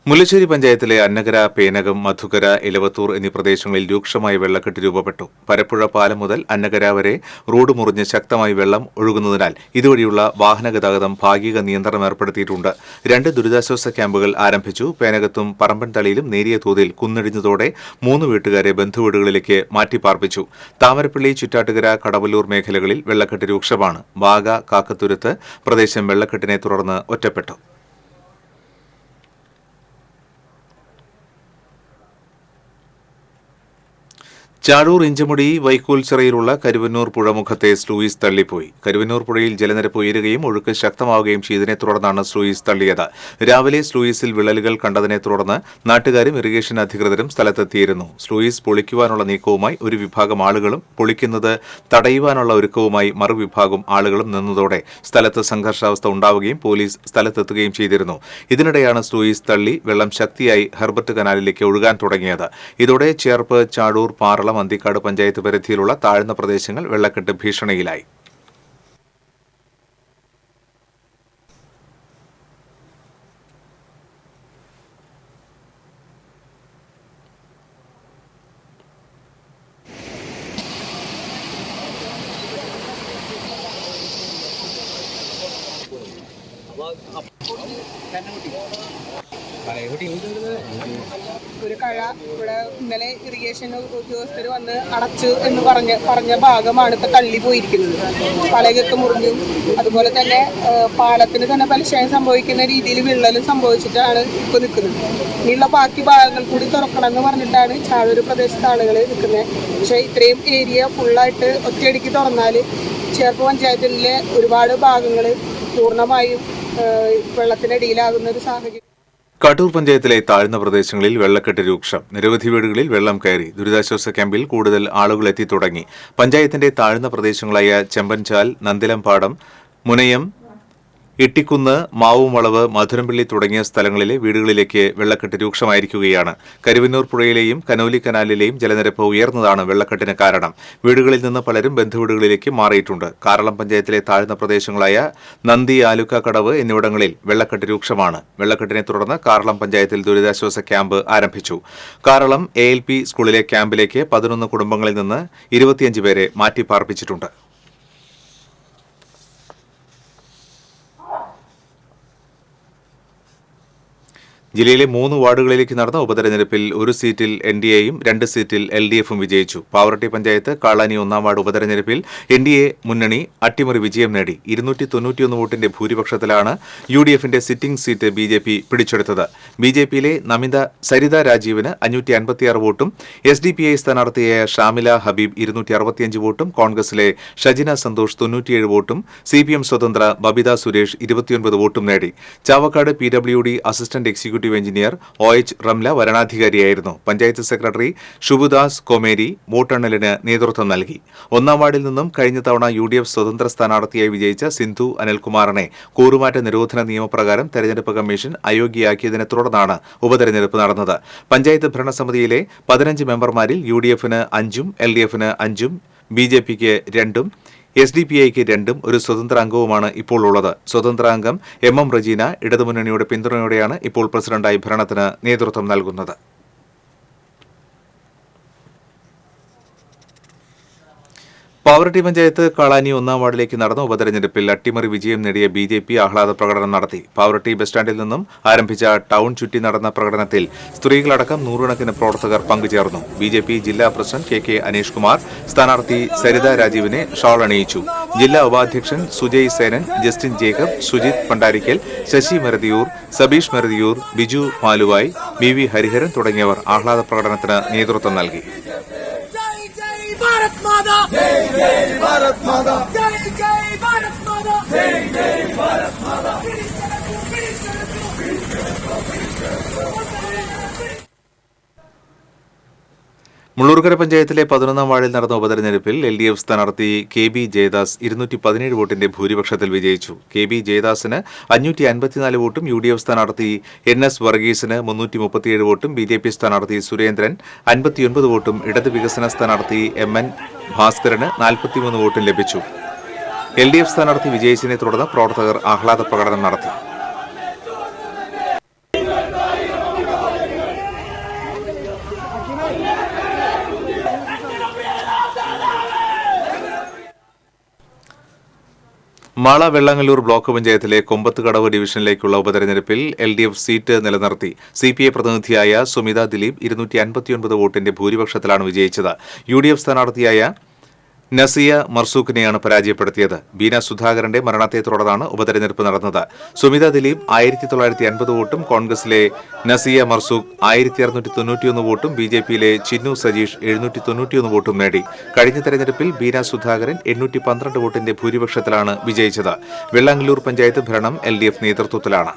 മുല്ലശ്ശേരി പഞ്ചായത്തിലെ അന്നകര, പേനകം, മധുകര, എലവത്തൂർ എന്നീ പ്രദേശങ്ങളിൽ രൂക്ഷമായ വെള്ളക്കെട്ട് രൂപപ്പെട്ടു. പരപ്പുഴ പാലം മുതൽ അന്നകര വരെ റോഡ് മുറിഞ്ഞ് ശക്തമായി വെള്ളം ഒഴുകുന്നതിനാൽ ഇതുവഴിയുള്ള വാഹനഗതാഗതം ഭാഗിക നിയന്ത്രണം ഏർപ്പെടുത്തിയിട്ടുണ്ട്. 2 ദുരിതാശ്വാസ ക്യാമ്പുകൾ ആരംഭിച്ചു. പേനകത്തും പറമ്പൻതളിയിലും നേരിയ തോതിൽ കുന്നിടിഞ്ഞതോടെ 3 വീട്ടുകാരെ ബന്ധുവീടുകളിലേക്ക് മാറ്റിപ്പാർപ്പിച്ചു. താമരപ്പള്ളി, ചുറ്റാട്ടുകര, കടവല്ലൂർ മേഖലകളിൽ വെള്ളക്കെട്ട് രൂക്ഷമാണ്. വാഗ, കാക്കത്തുരുത്ത് പ്രദേശം വെള്ളക്കെട്ടിനെ തുടർന്ന് ഒറ്റപ്പെട്ടു. ചാഴൂർ ഇഞ്ചമുടി വൈക്കോൽച്ചിറയിലുള്ള കരുവന്നൂർ പുഴമുഖത്തെ സ്ലൂയിസ് തള്ളിപ്പോയി. കരുവന്നൂർ പുഴയിൽ ജലനിരപ്പ് ഉയരുകയും ഒഴുക്ക് ശക്തമാവുകയും ചെയ്തതിനെ തുടർന്നാണ് സ്ലൂയിസ് തള്ളിയത്. രാവിലെ സ്ലൂയിസിൽ വിള്ളലുകൾ കണ്ടതിനെ തുടർന്ന് നാട്ടുകാരും ഇറിഗേഷൻ അധികൃതരും സ്ഥലത്തെത്തിയിരുന്നു. സ്ലൂയിസ് പൊളിക്കുവാനുള്ള നീക്കവുമായി ഒരു വിഭാഗം ആളുകളും പൊളിക്കുന്നത് തടയുവാനുള്ള ഒരുക്കവുമായി മറുവിഭാഗം ആളുകളും നിന്നതോടെ സ്ഥലത്ത് സംഘർഷാവസ്ഥ ഉണ്ടാവുകയും പോലീസ് സ്ഥലത്തെത്തുകയും ചെയ്തിരുന്നു. ഇതിനിടെയാണ് സ്ലൂയിസ് തള്ളി വെള്ളം ശക്തിയായി ഹെർബർട്ട് കനാലിലേക്ക് ഒഴുകാൻ തുടങ്ങിയത്. ഇതോടെ ചേർപ്പ്, ചാഴൂർ, പാറളം, അന്തിക്കാട് പഞ്ചായത്ത് പരിധിയിലുള്ള താഴ്ന്ന പ്രദേശങ്ങൾ വെള്ളക്കെട്ട് ഭീഷണിയിലായി.
ഒരു കഴ ഇവിടെ ഇന്നലെ ഇറിഗേഷൻ ഉദ്യോഗസ്ഥർ വന്ന് അടച്ചു എന്ന് പറഞ്ഞ ഭാഗമാണ് ഇപ്പൊ തള്ളി പോയിരിക്കുന്നത്. പലകൊക്കെ മുറിഞ്ഞു. അതുപോലെ തന്നെ പാലത്തിന് തന്നെ പലിശയം സംഭവിക്കുന്ന രീതിയിൽ വിള്ളലും സംഭവിച്ചിട്ടാണ് ഇപ്പൊ നിൽക്കുന്നത്. ഇനിയുള്ള ബാക്കി ഭാഗങ്ങൾ കൂടി തുറക്കണം എന്ന് പറഞ്ഞിട്ടാണ് ചാഴൂർ പ്രദേശത്തെ ആളുകൾ നിൽക്കുന്നത്. പക്ഷെ ഇത്രയും ഏരിയ ഫുള്ളായിട്ട് ഒറ്റയടിക്ക് തുറന്നാൽ ചേർപ്പ് പഞ്ചായത്തിലെ ഒരുപാട് ഭാഗങ്ങൾ പൂർണ്ണമായും വെള്ളത്തിനടിയിലാകുന്ന ഒരു സാഹചര്യം.
കാട്ടൂർ പഞ്ചായത്തിലെ താഴ്ന്ന പ്രദേശങ്ങളിൽ വെള്ളക്കെട്ട് രൂക്ഷം. നിരവധി വീടുകളിൽ വെള്ളം കയറി. ദുരിതാശ്വാസ ക്യാമ്പിൽ കൂടുതൽ ആളുകൾ എത്തിത്തുടങ്ങി. പഞ്ചായത്തിന്റെ താഴ്ന്ന പ്രദേശങ്ങളായ ചെമ്പൻചാൽ, നന്ദിലംപാടം, മുനയം, ഇട്ടിക്കുന്ന്, മാവുമളവ്, മധുരംപള്ളി തുടങ്ങിയ സ്ഥലങ്ങളിലെ വീടുകളിലേക്ക് വെള്ളക്കെട്ട് രൂക്ഷമായിരിക്കുകയാണ്. കരുവന്നൂർ പുഴയിലെയും കനോലി കനാലിലെയും ജലനിരപ്പ് ഉയർന്നതാണ് വെള്ളക്കെട്ടിന് കാരണം. വീടുകളിൽ നിന്ന് പലരും ബന്ധുവീടുകളിലേക്ക് മാറിയിട്ടുണ്ട്. കാറളം പഞ്ചായത്തിലെ താഴ്ന്ന പ്രദേശങ്ങളായ നന്ദി, ആലുക്കക്കടവ് എന്നിവിടങ്ങളിൽ വെള്ളക്കെട്ട് രൂക്ഷമാണ്. വെള്ളക്കെട്ടിനെ തുടർന്ന് കാറളം പഞ്ചായത്തിൽ ദുരിതാശ്വാസ ക്യാമ്പ് ആരംഭിച്ചു. കാറളം ALP സ്കൂളിലെ ക്യാമ്പിലേക്ക് 11 കുടുംബങ്ങളിൽ നിന്ന് 25 പേരെ മാറ്റിപ്പാർപ്പിച്ചിട്ടുണ്ട്. ജില്ലയിലെ 3 വാർഡുകളിലേക്ക് നടന്ന ഉപതെരഞ്ഞെടുപ്പിൽ ഒരു സീറ്റിൽ NDAയും 2 സീറ്റിൽ LDFും വിജയിച്ചു. പാവറട്ടി പഞ്ചായത്ത് കാളാനി 1-ാം വാർഡ് ഉപതെരഞ്ഞെടുപ്പിൽ NDA മുന്നണി അട്ടിമറി വിജയം നേടി. 291 വോട്ടിന്റെ ഭൂരിപക്ഷത്തിലാണ് UDFന്റെ സിറ്റിംഗ് സീറ്റ് BJP പിടിച്ചെടുത്തത്. BJPയിലെ സരിത രാജീവിന് 556 വോട്ടും SDPI സ്ഥാനാർത്ഥിയായ ഷാമില ഹബീബ് 265 വോട്ടും കോൺഗ്രസിലെ ഷജിന സന്തോഷ് 97 വോട്ടും CPM സ്വതന്ത്ര ബബിത സുരേഷ് 29 വോട്ടും നേടി. Chavakkad PWD assistant executive engineer OH Ramla വരണാധികാരിയായിരുന്നു. പഞ്ചായത്ത് സെക്രട്ടറി ഷുബുദാസ് കൊമേരി വോട്ടെണ്ണലിന് നേതൃത്വം നൽകി. 1-ാം വാർഡിൽ നിന്നും കഴിഞ്ഞ തവണ UDF സ്വതന്ത്ര സ്ഥാനാർത്ഥിയായി വിജയിച്ച സിന്ധു അനിൽകുമാറിനെ കൂറുമാറ്റ നിരോധന നിയമപ്രകാരം തെരഞ്ഞെടുപ്പ് കമ്മീഷൻ അയോഗ്യയാക്കിയതിനെ തുടർന്നാണ് ഉപതെരഞ്ഞെടുപ്പ് നടന്നത്. പഞ്ചായത്ത് ഭരണസമിതിയിലെ 15 മെമ്പർമാരിൽ UDFന് 5ഉം LDFന് 5ഉം BJPക്ക് 2ഉം SDPIക്ക് 2ഉം ഒരു സ്വതന്ത്ര അംഗവുമാണ് ഇപ്പോൾ ഉള്ളത്. സ്വതന്ത്ര അംഗം MM റജീന ഇടതുമുന്നണിയുടെ പിന്തുണയോടെയാണ് ഇപ്പോൾ പ്രസിഡന്റായി ഭരണത്തിന് നേതൃത്വം നൽകുന്നത്. പാവറട്ടി പഞ്ചായത്ത് കാളാനി 1-ാം വാർഡിലേക്ക് നടന്ന ഉപതെരഞ്ഞെടുപ്പിൽ അട്ടിമറി വിജയം നേടിയ BJP ആഹ്ലാദ പ്രകടനം നടത്തി. പാവറട്ടി ബസ് സ്റ്റാൻഡിൽ നിന്നും ആരംഭിച്ച ടൗൺ ചുറ്റി നടന്ന പ്രകടനത്തിൽ സ്ത്രീകളടക്കം 100 കണക്കിന് പ്രവർത്തകർ പങ്കുചേർന്നു. BJP ജില്ലാ പ്രസിഡന്റ് KK അനീഷ് കുമാർ സ്ഥാനാർത്ഥി സരിത രാജീവിനെ ഷാൾ അണിയിച്ചു. ജില്ലാ ഉപാധ്യക്ഷൻ Sujay Senan, Justin Jacob, Sujith Pandarikkal, Sasi Merathiyur, Sabeesh Merathiyur, Biju Maluvai, BV Hariharan തുടങ്ങിയവർ ആഹ്ലാദ പ്രകടനത്തിന് നേതൃത്വം നൽകി.
भारत माता जय जय भारत माता जय जय भारत माता जय जय भारत माता।
മുള്ളൂർക്കര പഞ്ചായത്തിലെ 11-ാം വാർഡിൽ നടന്ന ഉപതെരഞ്ഞെടുപ്പിൽ LDF സ്ഥാനാർത്ഥി KB ജയദാസ് 217 വോട്ടിന്റെ ഭൂരിപക്ഷത്തിൽ വിജയിച്ചു. KB ജയദാസിന് 554 വോട്ടും UDF സ്ഥാനാർത്ഥി NS വർഗീസിന് 337 വോട്ടും BJP സ്ഥാനാർത്ഥി സുരേന്ദ്രൻ 59 വോട്ടും ഇടത് വികസന സ്ഥാനാർത്ഥി MN ഭാസ്കരന് 43 വോട്ടും ലഭിച്ചു. LDF സ്ഥാനാർത്ഥി വിജയിച്ചതിനെ തുടർന്ന് പ്രവർത്തകർ ആഹ്ലാദ പ്രകടനം നടത്തി. മാള വെള്ളങ്ങല്ലൂർ ബ്ലോക്ക് പഞ്ചായത്തിലെ കൊമ്പത്തുകടവ് ഡിവിഷനിലേക്കുള്ള ഉപതെരഞ്ഞെടുപ്പിൽ LDF സീറ്റ് നിലനിർത്തി. CPI പ്രതിനിധിയായ സുമിത ദിലീപ് 259 വോട്ടിന്റെ ഭൂരിപക്ഷത്തിലാണ് വിജയിച്ചത്. UDF സ്ഥാനാർത്ഥിയായ നസിയ മർസൂഖിനെയാണ് പരാജയപ്പെടുത്തിയത്. ബീന സുധാകരന്റെ മരണത്തെ തുടർന്നാണ് ഉപതെരഞ്ഞെടുപ്പ് നടന്നത്. സുമിത ദിലീപ് 1950 വോട്ടും കോൺഗ്രസിലെ നസിയ മർസൂഖ് 1691 വോട്ടും ബിജെപിയിലെ ചിന്നു സജീഷ് 791 വോട്ടും നേടി. കഴിഞ്ഞ തെരഞ്ഞെടുപ്പിൽ ബീന സുധാകരൻ 812 വോട്ടിന്റെ ഭൂരിപക്ഷത്തിലാണ് വിജയിച്ചത്. വെള്ളാങ്ങല്ലൂർ പഞ്ചായത്ത് ഭരണം LDF നേതൃത്വത്തിലാണ്.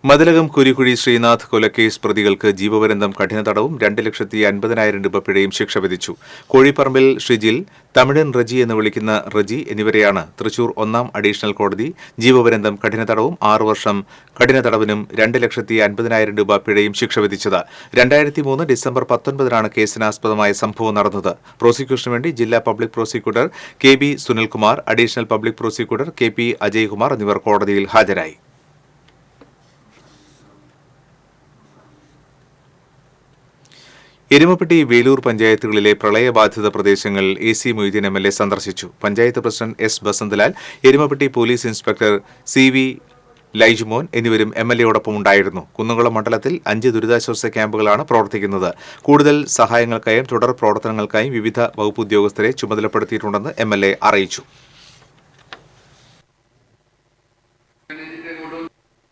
മതിലകം കുരിക്കുഴി ശ്രീനാഥ് കൊലക്കേസ് പ്രതികൾക്ക് ജീവപര്യന്തം കഠിന തടവും 2,50,000 രൂപ പിഴയും ശിക്ഷ വിധിച്ചു. കോഴിപ്പറമ്പിൽ ഷിജിൽ, തമിഴൻ റജി എന്ന് വിളിക്കുന്ന റജി എന്നിവരെയാണ് തൃശൂർ 1-ാം അഡീഷണൽ കോടതി ജീവപര്യന്തം കഠിന തടവും 6 വർഷം കഠിന തടവിനും 2,50,000 രൂപ പിഴയും ശിക്ഷ വിധിച്ചത്. 2003 ഡിസംബർ 19-നാണ് കേസിനാസ്പദമായ സംഭവം നടന്നത്. പ്രോസിക്യൂഷനു വേണ്ടി ജില്ലാ public prosecutor KB Sunilkumar, additional public prosecutor KP Ajaykumar എന്നിവർ കോടതിയിൽ ഹാജരായി. എരുമപ്പെട്ടി, വേലൂർ പഞ്ചായത്തുകളിലെ പ്രളയബാധിത പ്രദേശങ്ങൾ AC മൊയ്തീൻ MLA സന്ദർശിച്ചു. Panchayat president S Basanthalal, Erumappetty police inspector CV Laijumon എന്നിവരും MLAയോടൊപ്പം ഉണ്ടായിരുന്നു. കുന്നംകുളം മണ്ഡലത്തിൽ 5 ദുരിതാശ്വാസ ക്യാമ്പുകളാണ് പ്രവർത്തിക്കുന്നത്. കൂടുതൽ സഹായങ്ങൾക്കായും തുടർ പ്രവർത്തനങ്ങൾക്കായും വിവിധ വകുപ്പ് ഉദ്യോഗസ്ഥരെ ചുമതലപ്പെടുത്തിയിട്ടുണ്ടെന്ന് MLA അറിയിച്ചു.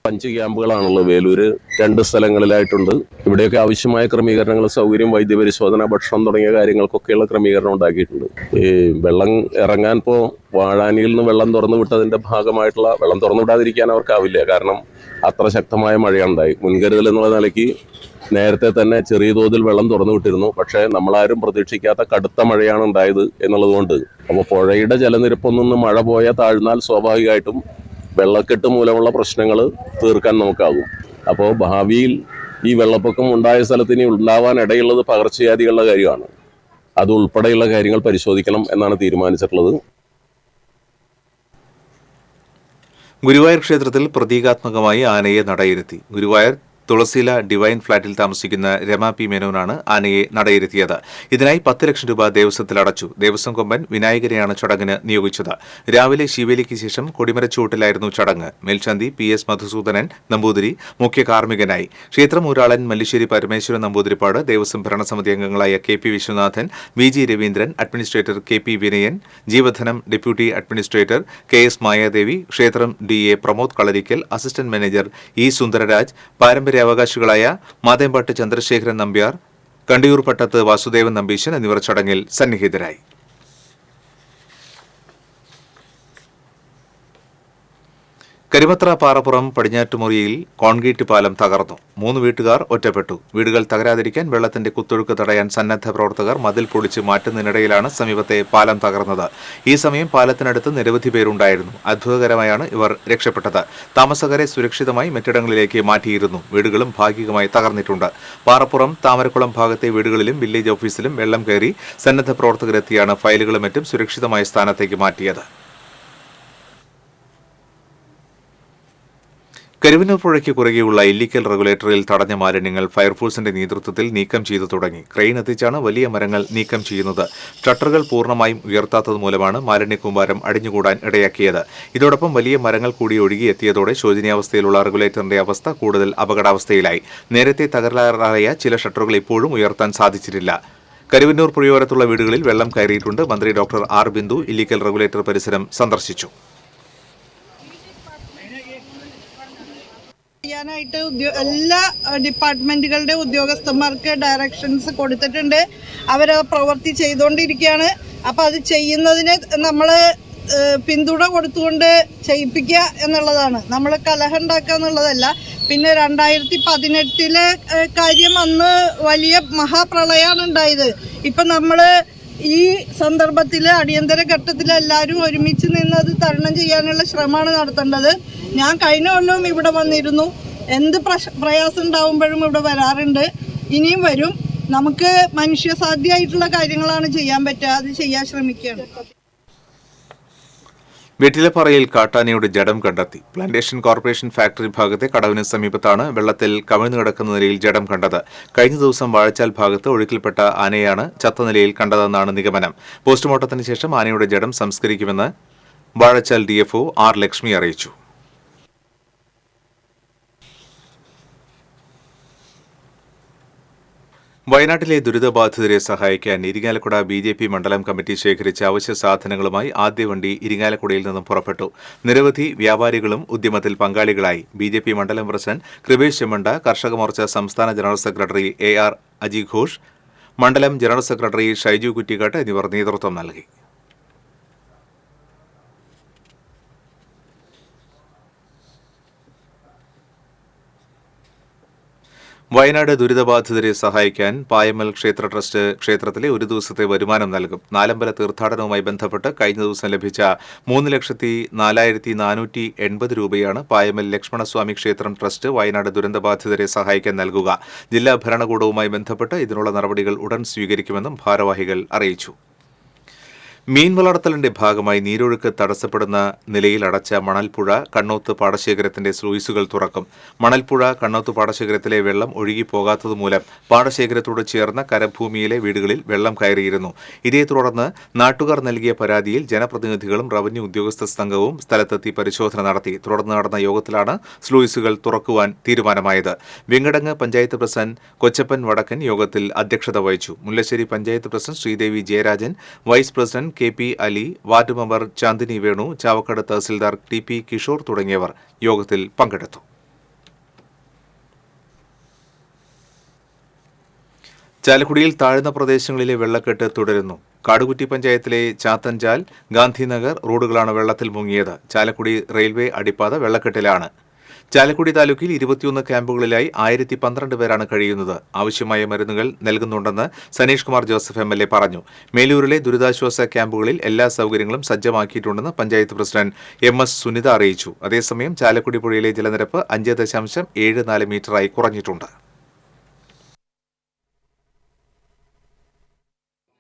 5 ക്യാമ്പുകളാണുള്ളത്. വേലൂര് 2 സ്ഥലങ്ങളിലായിട്ടുണ്ട്. ഇവിടെയൊക്കെ ആവശ്യമായ ക്രമീകരണങ്ങൾ, സൗകര്യം, വൈദ്യപരിശോധന, ഭക്ഷണം തുടങ്ങിയ കാര്യങ്ങൾക്കൊക്കെയുള്ള ക്രമീകരണം ഉണ്ടാക്കിയിട്ടുണ്ട്. ഈ വെള്ളം ഇറങ്ങാൻ ഇപ്പോൾ വാഴാനിയിൽ നിന്ന് വെള്ളം തുറന്നു വിട്ടതിന്റെ ഭാഗമായിട്ടുള്ള വെള്ളം തുറന്നു വിടാതിരിക്കാൻ അവർക്കാവില്ല. കാരണം അത്ര ശക്തമായ മഴയുണ്ടായി. മുൻകരുതൽ എന്നുള്ള നിലയ്ക്ക് നേരത്തെ തന്നെ ചെറിയ തോതിൽ വെള്ളം തുറന്നു വിട്ടിരുന്നു. പക്ഷേ നമ്മളാരും പ്രതീക്ഷിക്കാത്ത കടുത്ത മഴയാണ് ഉണ്ടായത് എന്നുള്ളതുകൊണ്ട് അപ്പോൾ പുഴയുടെ ജലനിരപ്പൊന്നും മഴ പോയാൽ താഴ്ന്നാൽ സ്വാഭാവികമായിട്ടും വെള്ളക്കെട്ട് മൂലമുള്ള പ്രശ്നങ്ങൾ തീർക്കാൻ നമുക്കാകും. അപ്പോൾ ഭാവിയിൽ ഈ വെള്ളപ്പൊക്കം ഉണ്ടായ സ്ഥലത്ത് ഇനി ഉണ്ടാവാൻ ഇടയുള്ളത് പകർച്ചവ്യാധികളുടെ കാര്യമാണ്. അതുൾപ്പെടെയുള്ള കാര്യങ്ങൾ പരിശോധിക്കണം എന്നാണ് തീരുമാനിച്ചിട്ടുള്ളത്.
ഗുരുവായൂർ ക്ഷേത്രത്തിൽ പ്രതീകാത്മകമായി ആനയെ നടയിരുത്തി. ഗുരുവായൂർ തുളസില ഡിവൈൻ ഫ്ളാറ്റിൽ താമസിക്കുന്ന രമ P മേനോനാണ് ആനയെ നടയിരുത്തിയത്. ഇതിനായി 10 ലക്ഷം രൂപ ദേവസ്വത്തിൽ അടച്ചു. ദേവസ്വം കൊമ്പൻ വിനായകരെയാണ് ചടങ്ങിന് നിയോഗിച്ചത്. രാവിലെ ശിവേലിക്ക് ശേഷം കൊടിമരച്ചുവട്ടിലായിരുന്നു ചടങ്ങ്. മേൽശാന്തി PS മധുസൂദനൻ നമ്പൂതിരി മുഖ്യ കാർമ്മികനായി. ക്ഷേത്രം ഊരാളൻ മല്ലിശ്ശേരി പരമേശ്വരൻ നമ്പൂതിരിപ്പാട്, ദേവസ്വം ഭരണസമിതി അംഗങ്ങളായ KP Viswanathan, VG Raveendran, administrator KP Vinayan, Jeevadhanam deputy administrator KS Mayadevi, ക്ഷേത്രം DA Pramod Kalarikkal, assistant manager E Sundararaj, പാരമ്പര്യ അവകാശികളായ മാതേമ്പാട്ട് ചന്ദ്രശേഖരൻ നമ്പ്യാർ, കണ്ടിയൂർ പട്ടത്ത് വാസുദേവൻ നമ്പീശൻ എന്നിവർ ചടങ്ങിൽ സന്നിഹിതരായി. കരിമത്ര പാറപ്പുറം പടിഞ്ഞാറ്റുമുറിയിൽ കോൺക്രീറ്റ് പാലം തകർന്നു. 3 വീട്ടുകാർ ഒറ്റപ്പെട്ടു. വീടുകൾ തകരാതിരിക്കാൻ വെള്ളത്തിന്റെ കുത്തൊഴുക്ക് തടയാൻ സന്നദ്ധ പ്രവർത്തകർ മതിൽ പൊളിച്ച് മാറ്റുന്നതിനിടയിലാണ് സമീപത്തെ പാലം തകർന്നത്. ഈ സമയം പാലത്തിനടുത്ത് നിരവധി പേരുണ്ടായിരുന്നു. അത്ഭുതകരമായാണ് ഇവർ രക്ഷപ്പെട്ടത്. താമസക്കാരെ സുരക്ഷിതമായി മറ്റിടങ്ങളിലേക്ക് മാറ്റിയിരുന്നു. വീടുകളും ഭാഗികമായി തകർന്നിട്ടുണ്ട്. പാറപ്പുറം താമരക്കുളം ഭാഗത്തെ വീടുകളിലും വില്ലേജ് ഓഫീസിലും വെള്ളം കയറി. സന്നദ്ധ പ്രവർത്തകരെത്തിയാണ് ഫയലുകളും മറ്റും സുരക്ഷിതമായ സ്ഥാനത്തേക്ക് മാറ്റിയത്. കരുവന്നൂർ പുഴയ്ക്ക് കുറുകെയുള്ള ഇല്ലിക്കൽ റെഗുലേറ്ററിൽ തടഞ്ഞ മാലിന്യങ്ങൾ ഫയർഫോഴ്സിന്റെ നേതൃത്വത്തിൽ നീക്കം ചെയ്തു തുടങ്ങി. ക്രെയിൻ എത്തിച്ചാണ് വലിയ മരങ്ങൾ നീക്കം ചെയ്യുന്നത്. ഷട്ടറുകൾ പൂർണ്ണമായും ഉയർത്താത്തത് മൂലമാണ് മാലിന്യക്കൂമ്പാരം അടിഞ്ഞുകൂടാൻ ഇടയാക്കിയത്. ഇതോടൊപ്പം വലിയ മരങ്ങൾ കൂടി ഒഴുകിയെത്തിയതോടെ ശോചനീയാവസ്ഥയിലുള്ള റെഗുലേറ്ററിന്റെ അവസ്ഥ കൂടുതൽ അപകടാവസ്ഥയിലായി. നേരത്തെ തകരാറായ ചില ഷട്ടറുകൾ ഇപ്പോഴും ഉയർത്താൻ സാധിച്ചിട്ടില്ല. കരുവന്നൂർ പുഴയോരത്തുള്ള വീടുകളിൽ വെള്ളം കയറിയിട്ടുണ്ട്. മന്ത്രി doctor R Bindu Illikkal regulator പരിസരം സന്ദർശിച്ചു.
ചെയ്യാനായിട്ട് എല്ലാ ഡിപ്പാർട്ട്മെന്റുകളുടെ ഉദ്യോഗസ്ഥന്മാർക്ക് ഡയറക്ഷൻസ് കൊടുത്തിട്ടുണ്ട്. അവർ പ്രവൃത്തി ചെയ്തുകൊണ്ടിരിക്കുകയാണ്. അപ്പം അത് ചെയ്യുന്നതിന് നമ്മൾ പിന്തുണ കൊടുത്തുകൊണ്ട് ചെയ്യിപ്പിക്കുക എന്നുള്ളതാണ്. നമ്മൾ കലഹം ഉണ്ടാക്കുക എന്നുള്ളതല്ല. പിന്നെ 2018 കാര്യം അന്ന് വലിയ മഹാപ്രളയമാണ് ഉണ്ടായത്. ഇപ്പം നമ്മൾ ഈ സന്ദർഭത്തിൽ അടിയന്തര ഘട്ടത്തിൽ എല്ലാവരും ഒരുമിച്ച് നിന്ന് അത് തരണം ചെയ്യാനുള്ള ശ്രമമാണ് നടത്തേണ്ടത്. ഞാൻ കഴിഞ്ഞ കൊല്ലവും ഇവിടെ വന്നിരുന്നു. എന്ത് പ്രയാസം ഉണ്ടാവുമ്പോഴും ഇവിടെ വരാറുണ്ട്. ഇനിയും വരും. നമുക്ക് മനുഷ്യസാധ്യമായിട്ടുള്ള കാര്യങ്ങളാണ് ചെയ്യാൻ പറ്റുക. അത് ചെയ്യാൻ ശ്രമിക്കുകയാണ്.
വെറ്റിലപ്പാറയിൽ കാട്ടാനയുടെ ജഡം കണ്ടെത്തി. പ്ലാന്റേഷൻ കോർപ്പറേഷൻ ഫാക്ടറി ഭാഗത്തെ കടവിന് സമീപത്താണ് വെള്ളത്തിൽ കമിഴ്ന്നു കിടക്കുന്ന നിലയിൽ ജഡം കണ്ടത്. കഴിഞ്ഞ ദിവസം വാഴച്ചാൽ ഭാഗത്ത് ഒഴുക്കിൽപ്പെട്ട ആനയാണ് ചത്ത നിലയിൽ കണ്ടതെന്നാണ് നിഗമനം. പോസ്റ്റ്മോർട്ടത്തിന് ശേഷം ആനയുടെ ജഡം സംസ്കരിക്കുമെന്ന് വാഴച്ചാൽ DFO R ലക്ഷ്മി അറിയിച്ചു. വയനാട്ടിലെ ദുരിതബാധിതരെ സഹായിക്കാൻ ഇരിങ്ങാലക്കുട BJP മണ്ഡലം കമ്മിറ്റി ശേഖരിച്ച അവശ്യ സാധനങ്ങളുമായി ആദ്യ വണ്ടി ഇരിങ്ങാലക്കുടയിൽ നിന്നും പുറപ്പെട്ടു. നിരവധി വ്യാപാരികളും ഉദ്യമത്തിൽ പങ്കാളികളായി. BJP മണ്ഡലം പ്രസിഡന്റ് കൃപേഷ് ചെമ്മണ്ട, കർഷക മോർച്ച സംസ്ഥാന general secretary AR Aji Ghosh, മണ്ഡലം ജനറൽ സെക്രട്ടറി ഷൈജു കുറ്റിക്കാട്ട് എന്നിവർ നേതൃത്വം നൽകി. വയനാട് ദുരിതബാധിതരെ സഹായിക്കാൻ പായമൽ ക്ഷേത്ര ട്രസ്റ്റ് ക്ഷേത്രത്തിലെ ഒരു ദിവസത്തെ വരുമാനം നൽകും. നാലമ്പല തീർത്ഥാടനവുമായി ബന്ധപ്പെട്ട് കഴിഞ്ഞ ദിവസം ലഭിച്ച 3,04,480 രൂപയാണ് പായമൽ ലക്ഷ്മണസ്വാമി ക്ഷേത്രം ട്രസ്റ്റ് വയനാട് ദുരന്തബാധിതരെ സഹായിക്കാൻ നൽകുക. ജില്ലാ ഭരണകൂടവുമായി ബന്ധപ്പെട്ട് ഇതിനുള്ള നടപടികൾ ഉടൻ സ്വീകരിക്കുമെന്നും ഭാരവാഹികൾ അറിയിച്ചു. മീൻ വളർത്തലിന്റെ ഭാഗമായി നീരൊഴുക്ക് തടസ്സപ്പെടുന്ന നിലയിൽ അടച്ച മണൽപ്പുഴ കണ്ണോത്ത് പാടശേഖരത്തിന്റെ സ്ലൂയിസുകൾ തുറക്കും. മണൽപ്പുഴ കണ്ണോത്ത് പാടശേഖരത്തിലെ വെള്ളം ഒഴുകിപ്പോകാത്തതുമൂലം പാടശേഖരത്തോട് ചേർന്ന കരഭൂമിയിലെ വീടുകളിൽ വെള്ളം കയറിയിരുന്നു. ഇതേ തുടർന്ന് നാട്ടുകാർ നൽകിയ പരാതിയിൽ ജനപ്രതിനിധികളും റവന്യൂ ഉദ്യോഗസ്ഥ സംഘവും സ്ഥലത്തെത്തി പരിശോധന നടത്തി. തുടർന്ന് നടന്ന യോഗത്തിലാണ് സ്ലൂയിസുകൾ തുറക്കുവാൻ തീരുമാനമായത്. വെങ്കടങ്ങ് പഞ്ചായത്ത് പ്രസിഡന്റ് കൊച്ചപ്പൻ വടക്കൻ യോഗത്തിൽ അധ്യക്ഷത വഹിച്ചു. Mullassery panchayat president Sreedevi Jayarajan, vice president KP Ali, ward member Chandini Venu, Chavakkad tahsildar TP Kishore തുടങ്ങിയവർ യോഗത്തിൽ പങ്കെടുത്തു. ചാലക്കുടിയിൽ താഴ്ന്ന പ്രദേശങ്ങളിലെ വെള്ളക്കെട്ട് തുടരുന്നു. കാടുകുറ്റി പഞ്ചായത്തിലെ ചാത്തൻചാൽ, ഗാന്ധിനഗർ റോഡുകളാണ് വെള്ളത്തിൽ മുങ്ങിയത്. ചാലക്കുടി റെയിൽവേ അടിപ്പാത വെള്ളക്കെട്ടിലാണ്. ചാലക്കുടി താലൂക്കിൽ 21 ക്യാമ്പുകളിലായി 1012 പേരാണ് കഴിയുന്നത്. ആവശ്യമായ മരുന്നുകൾ നൽകുന്നുണ്ടെന്ന് സനീഷ് കുമാർ ജോസഫ് MLA പറഞ്ഞു. മേലൂരിലെ ദുരിതാശ്വാസ ക്യാമ്പുകളിൽ എല്ലാ സൌകര്യങ്ങളും സജ്ജമാക്കിയിട്ടുണ്ടെന്ന് പഞ്ചായത്ത് പ്രസിഡന്റ് MS സുനിത അറിയിച്ചു. അതേസമയം ചാലക്കുടി പുഴയിലെ ജലനിരപ്പ് 5.74 മീറ്ററായി കുറഞ്ഞിട്ടുണ്ട്.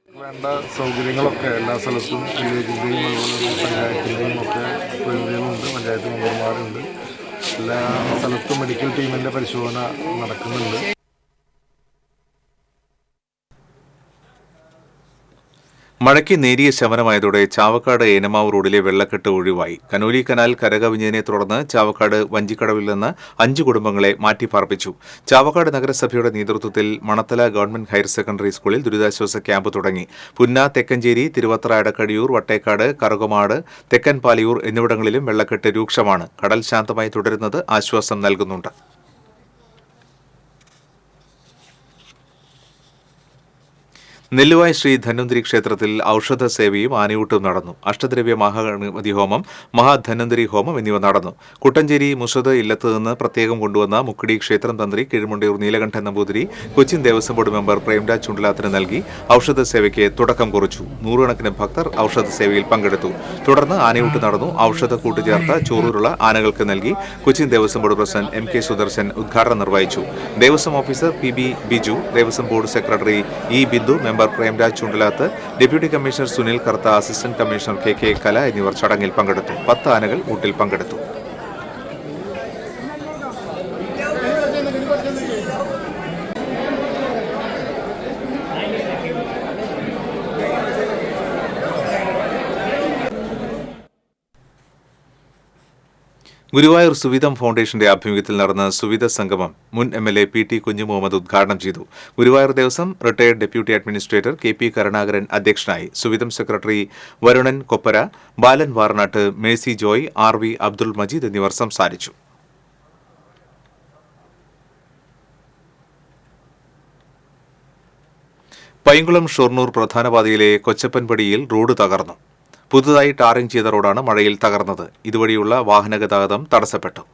വേണ്ട സൗകര്യങ്ങളൊക്കെ എല്ലാ സ്ഥലത്തും വില്ലേജിൻ്റെയും അതുപോലെ പഞ്ചായത്തിൻ്റെയും ഒക്കെ പ്രതിനിധികളുണ്ട്, പഞ്ചായത്ത് മെമ്പർമാരുണ്ട്. എല്ലാ സ്ഥലത്തും മെഡിക്കൽ ടീമിൻ്റെ പരിശോധന നടക്കുന്നുണ്ട്.
മഴയ്ക്ക് നേരിയ ശമനമായതോടെ ചാവക്കാട് ഏനമാവ് റോഡിലെ വെള്ളക്കെട്ട് ഒഴിവായി. കനോലി കനാൽ കരകവിഞ്ഞതിനെ തുടർന്ന് ചാവക്കാട് വഞ്ചിക്കടവിൽ നിന്ന് 5 കുടുംബങ്ങളെ മാറ്റിപ്പാർപ്പിച്ചു. ചാവക്കാട് നഗരസഭയുടെ നേതൃത്വത്തിൽ മണത്തല ഗവൺമെന്റ് ഹയർ സെക്കൻഡറി സ്കൂളിൽ ദുരിതാശ്വാസ ക്യാമ്പ് തുടങ്ങി. പുന്ന, തെക്കഞ്ചേരി, തിരുവത്ര, എടക്കടിയൂർ, വട്ടേക്കാട്, കറുകമാട്, തെക്കൻ പാലിയൂർ എന്നിവിടങ്ങളിലും വെള്ളക്കെട്ട് രൂക്ഷമാണ്. കടൽ ശാന്തമായി തുടരുന്നത് ആശ്വാസം നൽകുന്നുണ്ട്. നെല്ലുവായ് ശ്രീ ധന്വന്തരി ക്ഷേത്രത്തിൽ ഔഷധ സേവയും ആനയൂട്ടും നടന്നു. അഷ്ടദ്രവ്യ മഹാഗണപതി ഹോമം, മഹാധന്വന്തരി ഹോമം എന്നിവ നടന്നു. കുട്ടഞ്ചേരി മുസദ് ഇല്ലത്ത് നിന്ന് പ്രത്യേകം കൊണ്ടുവന്ന മുക്കടി ക്ഷേത്രം തന്ത്രി കിഴുമുണ്ടയൂർ നീലകണ്ഠൻ നമ്പൂതിരി കൊച്ചിൻ ദേവസ്വം ബോർഡ് മെമ്പർ പ്രേംരാജ് ചുണ്ടലാത്തിന് നൽകി ഔഷധ സേവയ്ക്ക് തുടക്കം കുറിച്ചു. 100 കണക്കിന് ഭക്തർ ഔഷധ സേവയിൽ പങ്കെടുത്തു. തുടർന്ന് ആനയൂട്ട് നടന്നു. ഔഷധ കൂട്ടുചേർത്ത ചോറൂരുള്ള ആനകൾക്ക് നൽകി. Cochin Devaswom board president MK Sudarshan ഉദ്ഘാടനം നിർവഹിച്ചു. Devaswom officer PB Biju, Devaswom board secretary E Bindu, member Premraj Chundalath, deputy commissioner Sunil Kartha, assistant commissioner KK Kala എന്നിവർ ചടങ്ങിൽ പങ്കെടുത്തു. 10 ആനകൾ ഊട്ടിൽ പങ്കെടുത്തു. ഗുരുവായൂർ സുവിധം ഫൗണ്ടേഷന്റെ ആഭിമുഖ്യത്തിൽ നടന്ന സുവിധ സംഗമം മുൻ MLA PT കുഞ്ഞു മുഹമ്മദ് ഉദ്ഘാടനം ചെയ്തു. Guruvayur Devaswom retired deputy administrator KP Karunakaran അധ്യക്ഷനായി. സുവിധം സെക്രട്ടറി വരുണൻ കൊപ്പര, ബാലൻ വാർനാട്ട്, മേഴ്സി ജോയ്, RV അബ്ദുൾ മജീദ് എന്നിവർ സംസാരിച്ചു. പൈങ്കുളം ഷൊർണൂർ പ്രധാനപാതയിലെ കൊച്ചപ്പൻപടിയിൽ റോഡ് തകർന്നു. പുതുതായി ടാറിംഗ് ചെയ്ത റോഡാണ് മഴയിൽ തകർന്നത്. ഇതുവഴിയുള്ള വാഹനഗതാഗതം തടസ്സപ്പെട്ടു.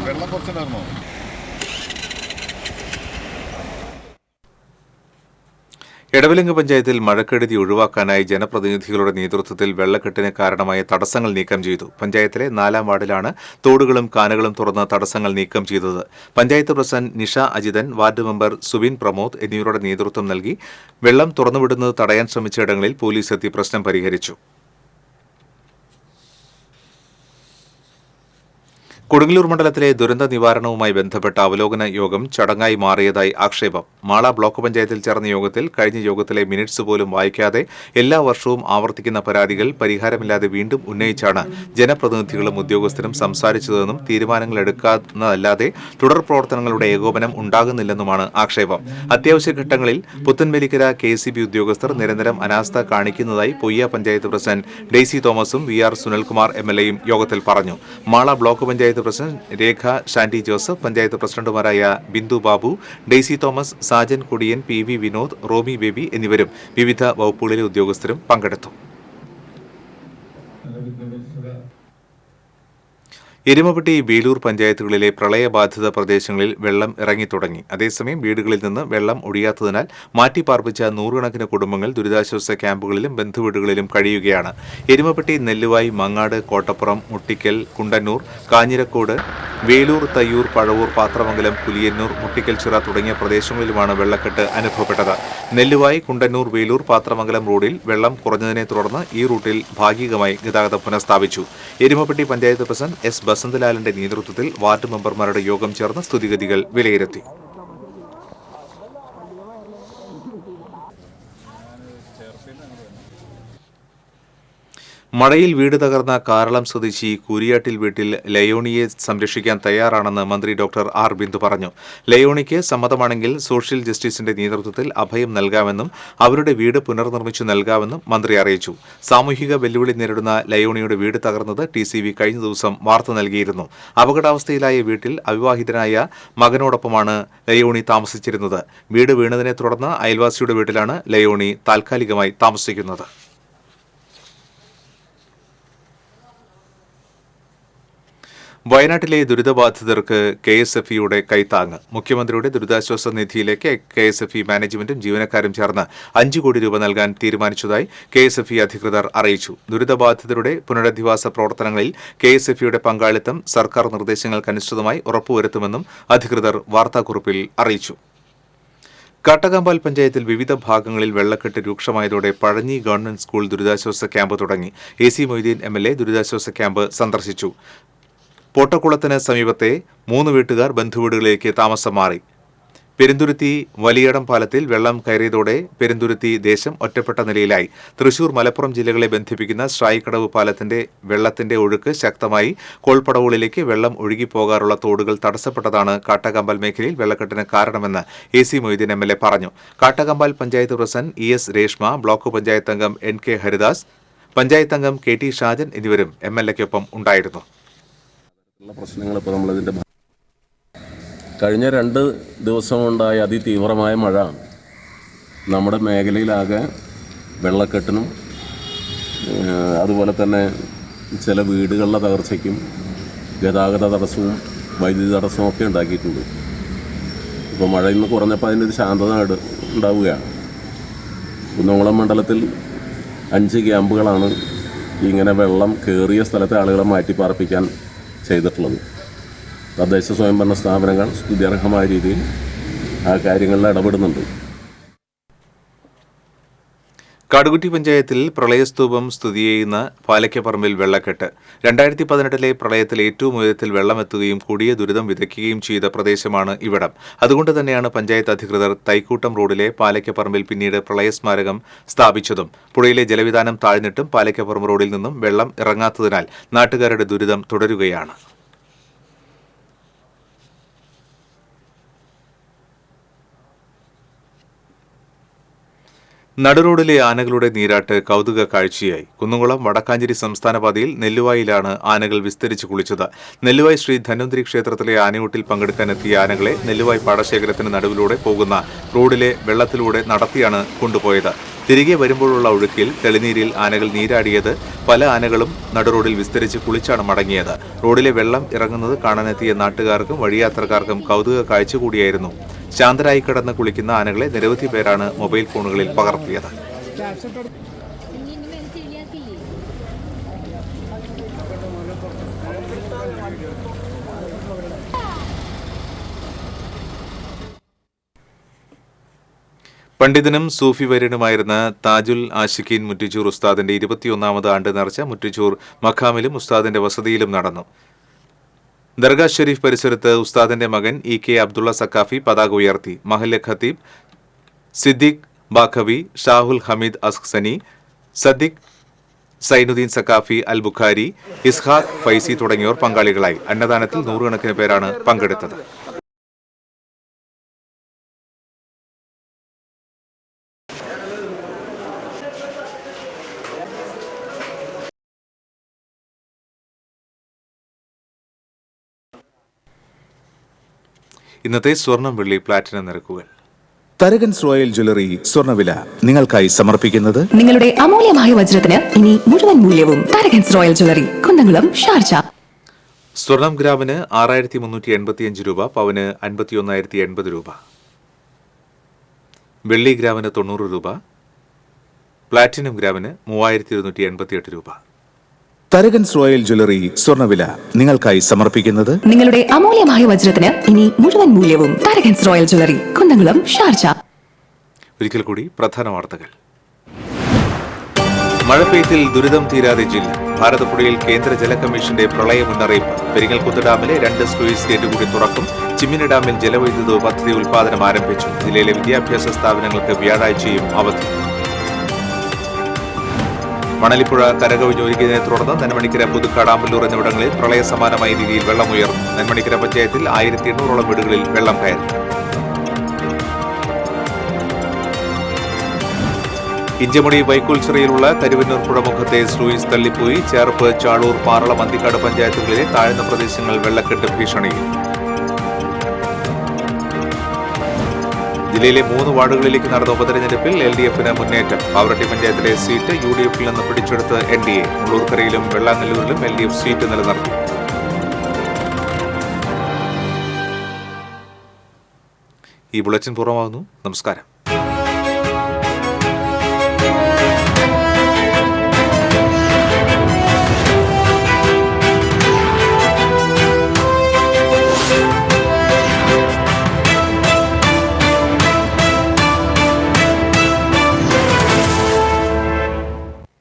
വെള്ളം കുറച്ചുണ്ടായിരുന്നോ?
എടവിലങ്ങ് പഞ്ചായത്തിൽ മഴക്കെടുതി ഒഴിവാക്കാനായി ജനപ്രതിനിധികളുടെ നേതൃത്വത്തിൽ വെള്ളക്കെട്ടിന് കാരണമായ തടസ്സങ്ങൾ നീക്കം ചെയ്തു. പഞ്ചായത്തിലെ 4-ാം വാർഡിലാണ് തോടുകളും കാനകളും തുറന്ന് തടസ്സങ്ങൾ നീക്കം ചെയ്തത്. Panchayat president Nisha Ajithan, ward member Subin Pramod എന്നിവരുടെ നേതൃത്വം നൽകി. വെള്ളം തുറന്നുവിടുന്നത് തടയാൻ ശ്രമിച്ച ഇടങ്ങളിൽ പോലീസ് എത്തി പ്രശ്നം പരിഹരിച്ചു. കൊടുങ്ങല്ലൂർ മണ്ഡലത്തിലെ ദുരന്ത നിവാരണവുമായി ബന്ധപ്പെട്ട അവലോകന യോഗം ചടങ്ങായി മാറിയതായി ആക്ഷേപം. മാള ബ്ലോക്ക് പഞ്ചായത്തിൽ ചേർന്ന യോഗത്തിൽ കഴിഞ്ഞ യോഗത്തിലെ മിനിറ്റ്സ് പോലും വായിക്കാതെ എല്ലാ വർഷവും ആവർത്തിക്കുന്ന പരാതികൾ പരിഹാരമില്ലാതെ വീണ്ടും ഉന്നയിച്ചാണ് ജനപ്രതിനിധികളും ഉദ്യോഗസ്ഥരും സംസാരിച്ചതെന്നും തീരുമാനങ്ങൾ എടുക്കാവുന്നതല്ലാതെ തുടർ പ്രവർത്തനങ്ങളുടെ ഏകോപനം ഉണ്ടാകുന്നില്ലെന്നുമാണ് ആക്ഷേപം. അത്യാവശ്യ ഘട്ടങ്ങളിൽ പുത്തൻവേലിക്കര KCB ഉദ്യോഗസ്ഥർ നിരന്തരം അനാസ്ഥ കാണിക്കുന്നതായി പൊയ്യ പഞ്ചായത്ത് പ്രസിഡന്റ് ഡെയ്സി തോമസും VR സുനിൽകുമാർ MLAയും യോഗത്തിൽ പറഞ്ഞു. Mala block panchayat president Rekha Shandy Joseph, panchayat പ്രസിഡന്റുമാരായ Bindu Babu, Daisy Thomas, Sajan Kudiyan, PV Vinod, Romi Baby എന്നിവരും വിവിധ വകുപ്പുകളിലെ ഉദ്യോഗസ്ഥരും പങ്കെടുത്തു. എരുമപ്പെട്ടി, ബേലൂർ പഞ്ചായത്തുകളിലെ പ്രളയബാധിത പ്രദേശങ്ങളിൽ വെള്ളം ഇറങ്ങിത്തുടങ്ങി. അതേസമയം വീടുകളിൽ നിന്ന് വെള്ളം ഒഴിയാത്തതിനാൽ മാറ്റിപ്പാർപ്പിച്ച നൂറുകണക്കിന് കുടുംബങ്ങൾ ദുരിതാശ്വാസ ക്യാമ്പുകളിലും ബന്ധുവീടുകളിലും കഴിയുകയാണ്. എരുമപ്പെട്ടി, നെല്ലുവായി, മങ്ങാട്, കോട്ടപ്പുറം, മുട്ടിക്കൽ, കുണ്ടന്നൂർ, കാഞ്ഞിരക്കോട്, വേലൂർ, തയ്യൂർ, പഴവൂർ, പാത്രമംഗലം, പുലിയന്നൂർ, മുട്ടിക്കൽച്ചിറ തുടങ്ങിയ പ്രദേശങ്ങളിലുമാണ് വെള്ളക്കെട്ട് അനുഭവപ്പെട്ടത്. നെല്ലുവായി, കുണ്ടന്നൂർ, വേലൂർ, പാത്രമംഗലം റോഡിൽ വെള്ളം കുറഞ്ഞതിനെ തുടർന്ന് ഈ റൂട്ടിൽ ഭാഗികമായി ഗതാഗതം പുനഃസ്ഥാപിച്ചു. Erumappetty panchayat president S. ബസന്തലാലിന്റെ നേതൃത്വത്തിൽ വാർഡ് മെമ്പർമാരുടെ യോഗം ചേർന്ന് സ്ഥിതിഗതികൾ വിലയിരുത്തി. മഴയിൽ വീട് തകർന്ന കാരളം സ്വദേശി കൂരിയാട്ടിൽ വീട്ടിൽ ലയോണിയെ സംരക്ഷിക്കാൻ തയ്യാറാണെന്ന് മന്ത്രി ഡോക്ടർ R. ബിന്ദു പറഞ്ഞു. ലയോണിക്ക് സമ്മതമാണെങ്കിൽ സോഷ്യൽ ജസ്റ്റിസിന്റെ നേതൃത്വത്തിൽ അഭയം നൽകാമെന്നും അവരുടെ വീട് പുനർനിർമ്മിച്ചു നൽകാമെന്നും മന്ത്രി അറിയിച്ചു. സാമൂഹിക വെല്ലുവിളി നേരിടുന്ന ലയോണിയുടെ വീട് തകർന്നത് TCV കഴിഞ്ഞ ദിവസം വാർത്ത നൽകിയിരുന്നു. അപകടാവസ്ഥയിലായ വീട്ടിൽ അവിവാഹിതനായ മകനോടൊപ്പമാണ് ലയോണി താമസിച്ചിരുന്നത്. വീട് വീണതിനെ തുടർന്ന് അയൽവാസിയുടെ വീട്ടിലാണ് ലയോണി താൽക്കാലികമായി താമസിക്കുന്നത്. വയനാട്ടിലെ ദുരിതബാധിതർക്ക് KSFEയുടെ കൈത്താങ്ങ്. മുഖ്യമന്ത്രിയുടെ ദുരിതാശ്വാസ നിധിയിലേക്ക് KSFE മാനേജ്മെന്റും ജീവനക്കാരും ചേർന്ന് 5 കോടി രൂപ നൽകാൻ തീരുമാനിച്ചതായി KSFE അധികൃതർ അറിയിച്ചു. ദുരിതബാധിതരുടെ പുനരധിവാസ പ്രവർത്തനങ്ങളിൽ KSFEയുടെ പങ്കാളിത്തം സർക്കാർ നിർദ്ദേശങ്ങൾക്കനുസൃതമായി ഉറപ്പുവരുത്തുമെന്നും അധികൃതർ വാർത്താക്കുറിപ്പിൽ അറിയിച്ചു. കാട്ടകമ്പാൽ പഞ്ചായത്തിൽ വിവിധ ഭാഗങ്ങളിൽ വെള്ളക്കെട്ട് രൂക്ഷമായതോടെ പഴഞ്ഞി ഗവൺമെന്റ് സ്കൂൾ ദുരിതാശ്വാസ ക്യാമ്പ് തുടങ്ങി. AC മൊയ്തീൻ MLA ദുരിതാശ്വാസ ക്യാമ്പ് സന്ദർശിച്ചു. പോട്ടക്കുളത്തിന് സമീപത്തെ 3 വീട്ടുകാർ ബന്ധുവീടുകളിലേക്ക് താമസം മാറി. പെരുന്തുരുത്തി വലിയടം പാലത്തിൽ വെള്ളം കയറിയതോടെ പെരുന്തുരുത്തി ദേശം ഒറ്റപ്പെട്ട നിലയിലായി. തൃശൂർ, മലപ്പുറം ജില്ലകളെ ബന്ധിപ്പിക്കുന്ന സ്ട്രായിക്കടവ് പാലത്തിന്റെ വെള്ളത്തിന്റെ ഒഴുക്ക് ശക്തമായി. കോൾപ്പടവുകളിലേക്ക് വെള്ളം ഒഴുകിപ്പോകാറുള്ള തോടുകൾ തടസ്സപ്പെട്ടതാണ് കാട്ടകമ്പാൽ മേഖലയിൽ വെള്ളക്കെട്ടിന് കാരണമെന്ന് AC മൊയ്തീൻ MLA പറഞ്ഞു. Kattakampal panchayat president ES Reshma, block panchayat അംഗം NK ഹരിദാസ്, പഞ്ചായത്ത് അംഗം KT ഷാജൻ എന്നിവരും MLAക്കൊപ്പം ഉണ്ടായിരുന്നു.
പ്രശ്നങ്ങൾ ഇപ്പോൾ നമ്മളിതിൻ്റെ കഴിഞ്ഞ 2 ദിവസം ഉണ്ടായ അതിതീവ്രമായ മഴ നമ്മുടെ മേഖലയിലാകെ വെള്ളക്കെട്ടിനും അതുപോലെ തന്നെ ചില വീടുകളുടെ തകർച്ചയ്ക്കും ഗതാഗത തടസ്സവും വൈദ്യുതി തടസ്സവും ഒക്കെ ഉണ്ടാക്കിയിട്ടുണ്ട്. ഇപ്പോൾ മഴ ഇന്ന് കുറഞ്ഞപ്പോൾ അതിൻ്റെ ഒരു ശാന്തത ഉണ്ടാവുകയാണ്. കുന്നംകുളം മണ്ഡലത്തിൽ 5 ക്യാമ്പുകളാണ് ഇങ്ങനെ വെള്ളം കയറിയ സ്ഥലത്തെ ആളുകളെ മാറ്റിപ്പാർപ്പിക്കാൻ ചെയ്തിട്ടുള്ളത്. തദ്ദേശ സ്വയംഭരണ സ്ഥാപനങ്ങൾ സ്തുത്യർഹമായ രീതിയിൽ ആ കാര്യങ്ങളിൽ ഇടപെടുന്നുണ്ട്.
കാടുകുറ്റി പഞ്ചായത്തിൽ പ്രളയസ്തൂപം സ്ഥിതി ചെയ്യുന്ന പാലയ്ക്കപ്പറമ്പിൽ വെള്ളക്കെട്ട്. 2018 പ്രളയത്തിൽ ഏറ്റവും ഉയരത്തിൽ വെള്ളമെത്തുകയും കൂടിയ ദുരിതം വിതയ്ക്കുകയും ചെയ്ത പ്രദേശമാണ് ഇവിടം. അതുകൊണ്ട് തന്നെയാണ് പഞ്ചായത്ത് അധികൃതർ തൈക്കൂട്ടം റോഡിലെ പാലയ്ക്കപ്പറമ്പിൽ പിന്നീട് പ്രളയസ്മാരകം സ്ഥാപിച്ചതും. പുഴയിലെ ജലവിധാനം താഴ്ന്നിട്ടും പാലയ്ക്കപ്പറമ്പ് റോഡിൽ നിന്നും വെള്ളം ഇറങ്ങാത്തതിനാൽ നാട്ടുകാരുടെ ദുരിതം തുടരുകയാണ്. നടുറോഡിലെ ആനകളുടെ നീരാട്ട് കൗതുക കാഴ്ചയായി. കുന്നംകുളം വടക്കാഞ്ചേരി സംസ്ഥാന പാതയിൽ നെല്ലുവായിലാണ് ആനകൾ വിസ്തരിച്ച് കുളിച്ചത്. നെല്ലുവായി ശ്രീ ധന്വന്തരി ക്ഷേത്രത്തിലെ ആനയൂട്ടിൽ പങ്കെടുക്കാനെത്തിയ ആനകളെ നെല്ലുവായി പാടശേഖരത്തിന് നടുവിലൂടെ പോകുന്ന റോഡിലെ വെള്ളത്തിലൂടെ നടത്തിയാണ് കൊണ്ടുപോയത്. തിരികെ വരുമ്പോഴുള്ള ഒഴുക്കിൽ തെളിനീരിൽ ആനകൾ നീരാടിയത് പല ആനകളും നടുറോഡിൽ വിസ്തരിച്ച് കുളിച്ചാണ് മടങ്ങിയത്. റോഡിലെ വെള്ളം ഇറങ്ങുന്നത് കാണാനെത്തിയ നാട്ടുകാർക്കും വഴിയാത്രക്കാർക്കും കൗതുക കാഴ്ച കൂടിയായിരുന്നു. ശാന്തരായി കിടന്ന് കുളിക്കുന്ന ആനകളെ നിരവധി പേരാണ് മൊബൈൽ ഫോണുകളിൽ പകർത്തിയത്. പണ്ഡിതനും സൂഫി വര്യനുമായിരുന്ന താജുൽ ആഷിഖീൻ മുറ്റിച്ചൂർ ഉസ്താദിന്റെ 21ാമത് ആണ്ട് നേർച്ച മുറ്റിച്ചൂർ മഖാമിലും ഉസ്താദിന്റെ വസതിയിലും നടന്നു. ദർഗാ ഷെരീഫ് പരിസരത്ത് ഉസ്താദിന്റെ മകൻ EK അബ്ദുള്ള സക്കാഫി പതാക ഉയർത്തി. മഹല്ല് ഖത്തീബ് സിദ്ദീഖ് ബാഖവി, ഷാഹുൽ ഹമീദ് അസ്ഖ്സനി, സദ്ദിഖ് സൈനുദ്ദീൻ സക്കാഫി, അൽ ബുഖാരി, ഇസ്ഹാഖ് ഫൈസി തുടങ്ങിയവർ പങ്കാളികളായി. അന്നദാനത്തിൽ നൂറുകണക്കിന് പേരാണ് പങ്കെടുത്തത്. ഇന്നത്തെ സ്വർണം, വെള്ളി, പ്ലാറ്റിനം നിരക്കുകൾ.
തരകൻസ് റോയൽ ജ്വല്ലറി സ്വർണ്ണവില നിങ്ങൾക്കായി സമർപ്പിക്കുന്നത്
നിങ്ങളുടെ അമൂല്യമായ വജ്രത്തിന് ഇനി മുഴുവൻ മൂല്യവും Tharakans royal jewellery, Kunnamkulam, Sharjah.
സ്വർണം ഗ്രാമിന് 6385 രൂപ, പവന് 51,080 രൂപ. വെള്ളി ഗ്രാമിന് 90 രൂപ, പ്ലാറ്റിനം ഗ്രാമിന് 3288 രൂപ.
തരകൻസ് റോയൽ ജ്വല്ലറി സ്വർണ്ണവില നിങ്ങൾക്കായി സമർപ്പിക്കുന്നത്
നിങ്ങളുടെ അമൂല്യമായ വജ്രത്തിന് ഇനി മുഴുവൻ മൂല്യവും Tharakans royal jewellery, Kunnamkulam, Sharjah.
ഒരിക്കൽ കൂടി പ്രധാന വാർത്തകൾ. മഴപ്പെയ്ത്തിൽ ദുരിതം തീരാതെ ജില്ല. ഭാരതപ്പുഴയിൽ കേന്ദ്ര ജല കമ്മീഷന്റെ പ്രളയ മുന്നറിയിപ്പ്. പെരിങ്ങൽകുത്ത് ഡാമിലെ 2 സ്ലൂയിസ് ഗേറ്റ് കൂടി തുറക്കും. ചിമ്മിനി ഡാമിൽ ജലവൈദ്യുത പദ്ധതി ഉൽപാദനം ആരംഭിച്ചു. ജില്ലയിലെ വിദ്യാഭ്യാസ സ്ഥാപനങ്ങൾക്ക് വ്യാഴാഴ്ചയും അവധി. മണലിപ്പുഴ കരകവിഞ്ഞൊഴുകിയതിനെ തുടർന്ന് നെന്മണിക്കര, പുതുക്കാട്, ആമ്പല്ലൂർ എന്നിവിടങ്ങളിൽ പ്രളയ സമാനമായ രീതിയിൽ വെള്ളമുയർന്നു. നെന്മണിക്കര പഞ്ചായത്തിൽ 1800ഓളം വീടുകളിൽ വെള്ളം കയറി. ഇഞ്ചമുടി വൈക്കോൽച്ചിറയിലുള്ള കരുവന്നൂർ പുഴമുഖത്തെ സ്ലൂയിസ് തള്ളിപ്പോയി. ചേർപ്പ്, ചാളൂർ, പാറളം, അന്തിക്കാട് പഞ്ചായത്തുകളിലെ താഴ്ന്ന പ്രദേശങ്ങൾ വെള്ളക്കെട്ട് ഭീഷണിയിൽ. ജില്ലയിലെ 3 വാർഡുകളിലേക്ക് നടന്ന ഉപതെരഞ്ഞെടുപ്പിൽ LDF-ന് മുന്നേറ്റം. പാവറട്ടി പഞ്ചായത്തിലെ സീറ്റ് UDF-ൽ നിന്ന് പിടിച്ചെടുത്ത് NDA. മുള്ളൂർക്കരയിലും വെള്ളാങ്ങല്ലൂരിലും LDF സീറ്റ് നിലനിർത്തി. ഈ ബുള്ളറ്റിൻ പൂർണ്ണമാകുന്നു. നമസ്കാരം.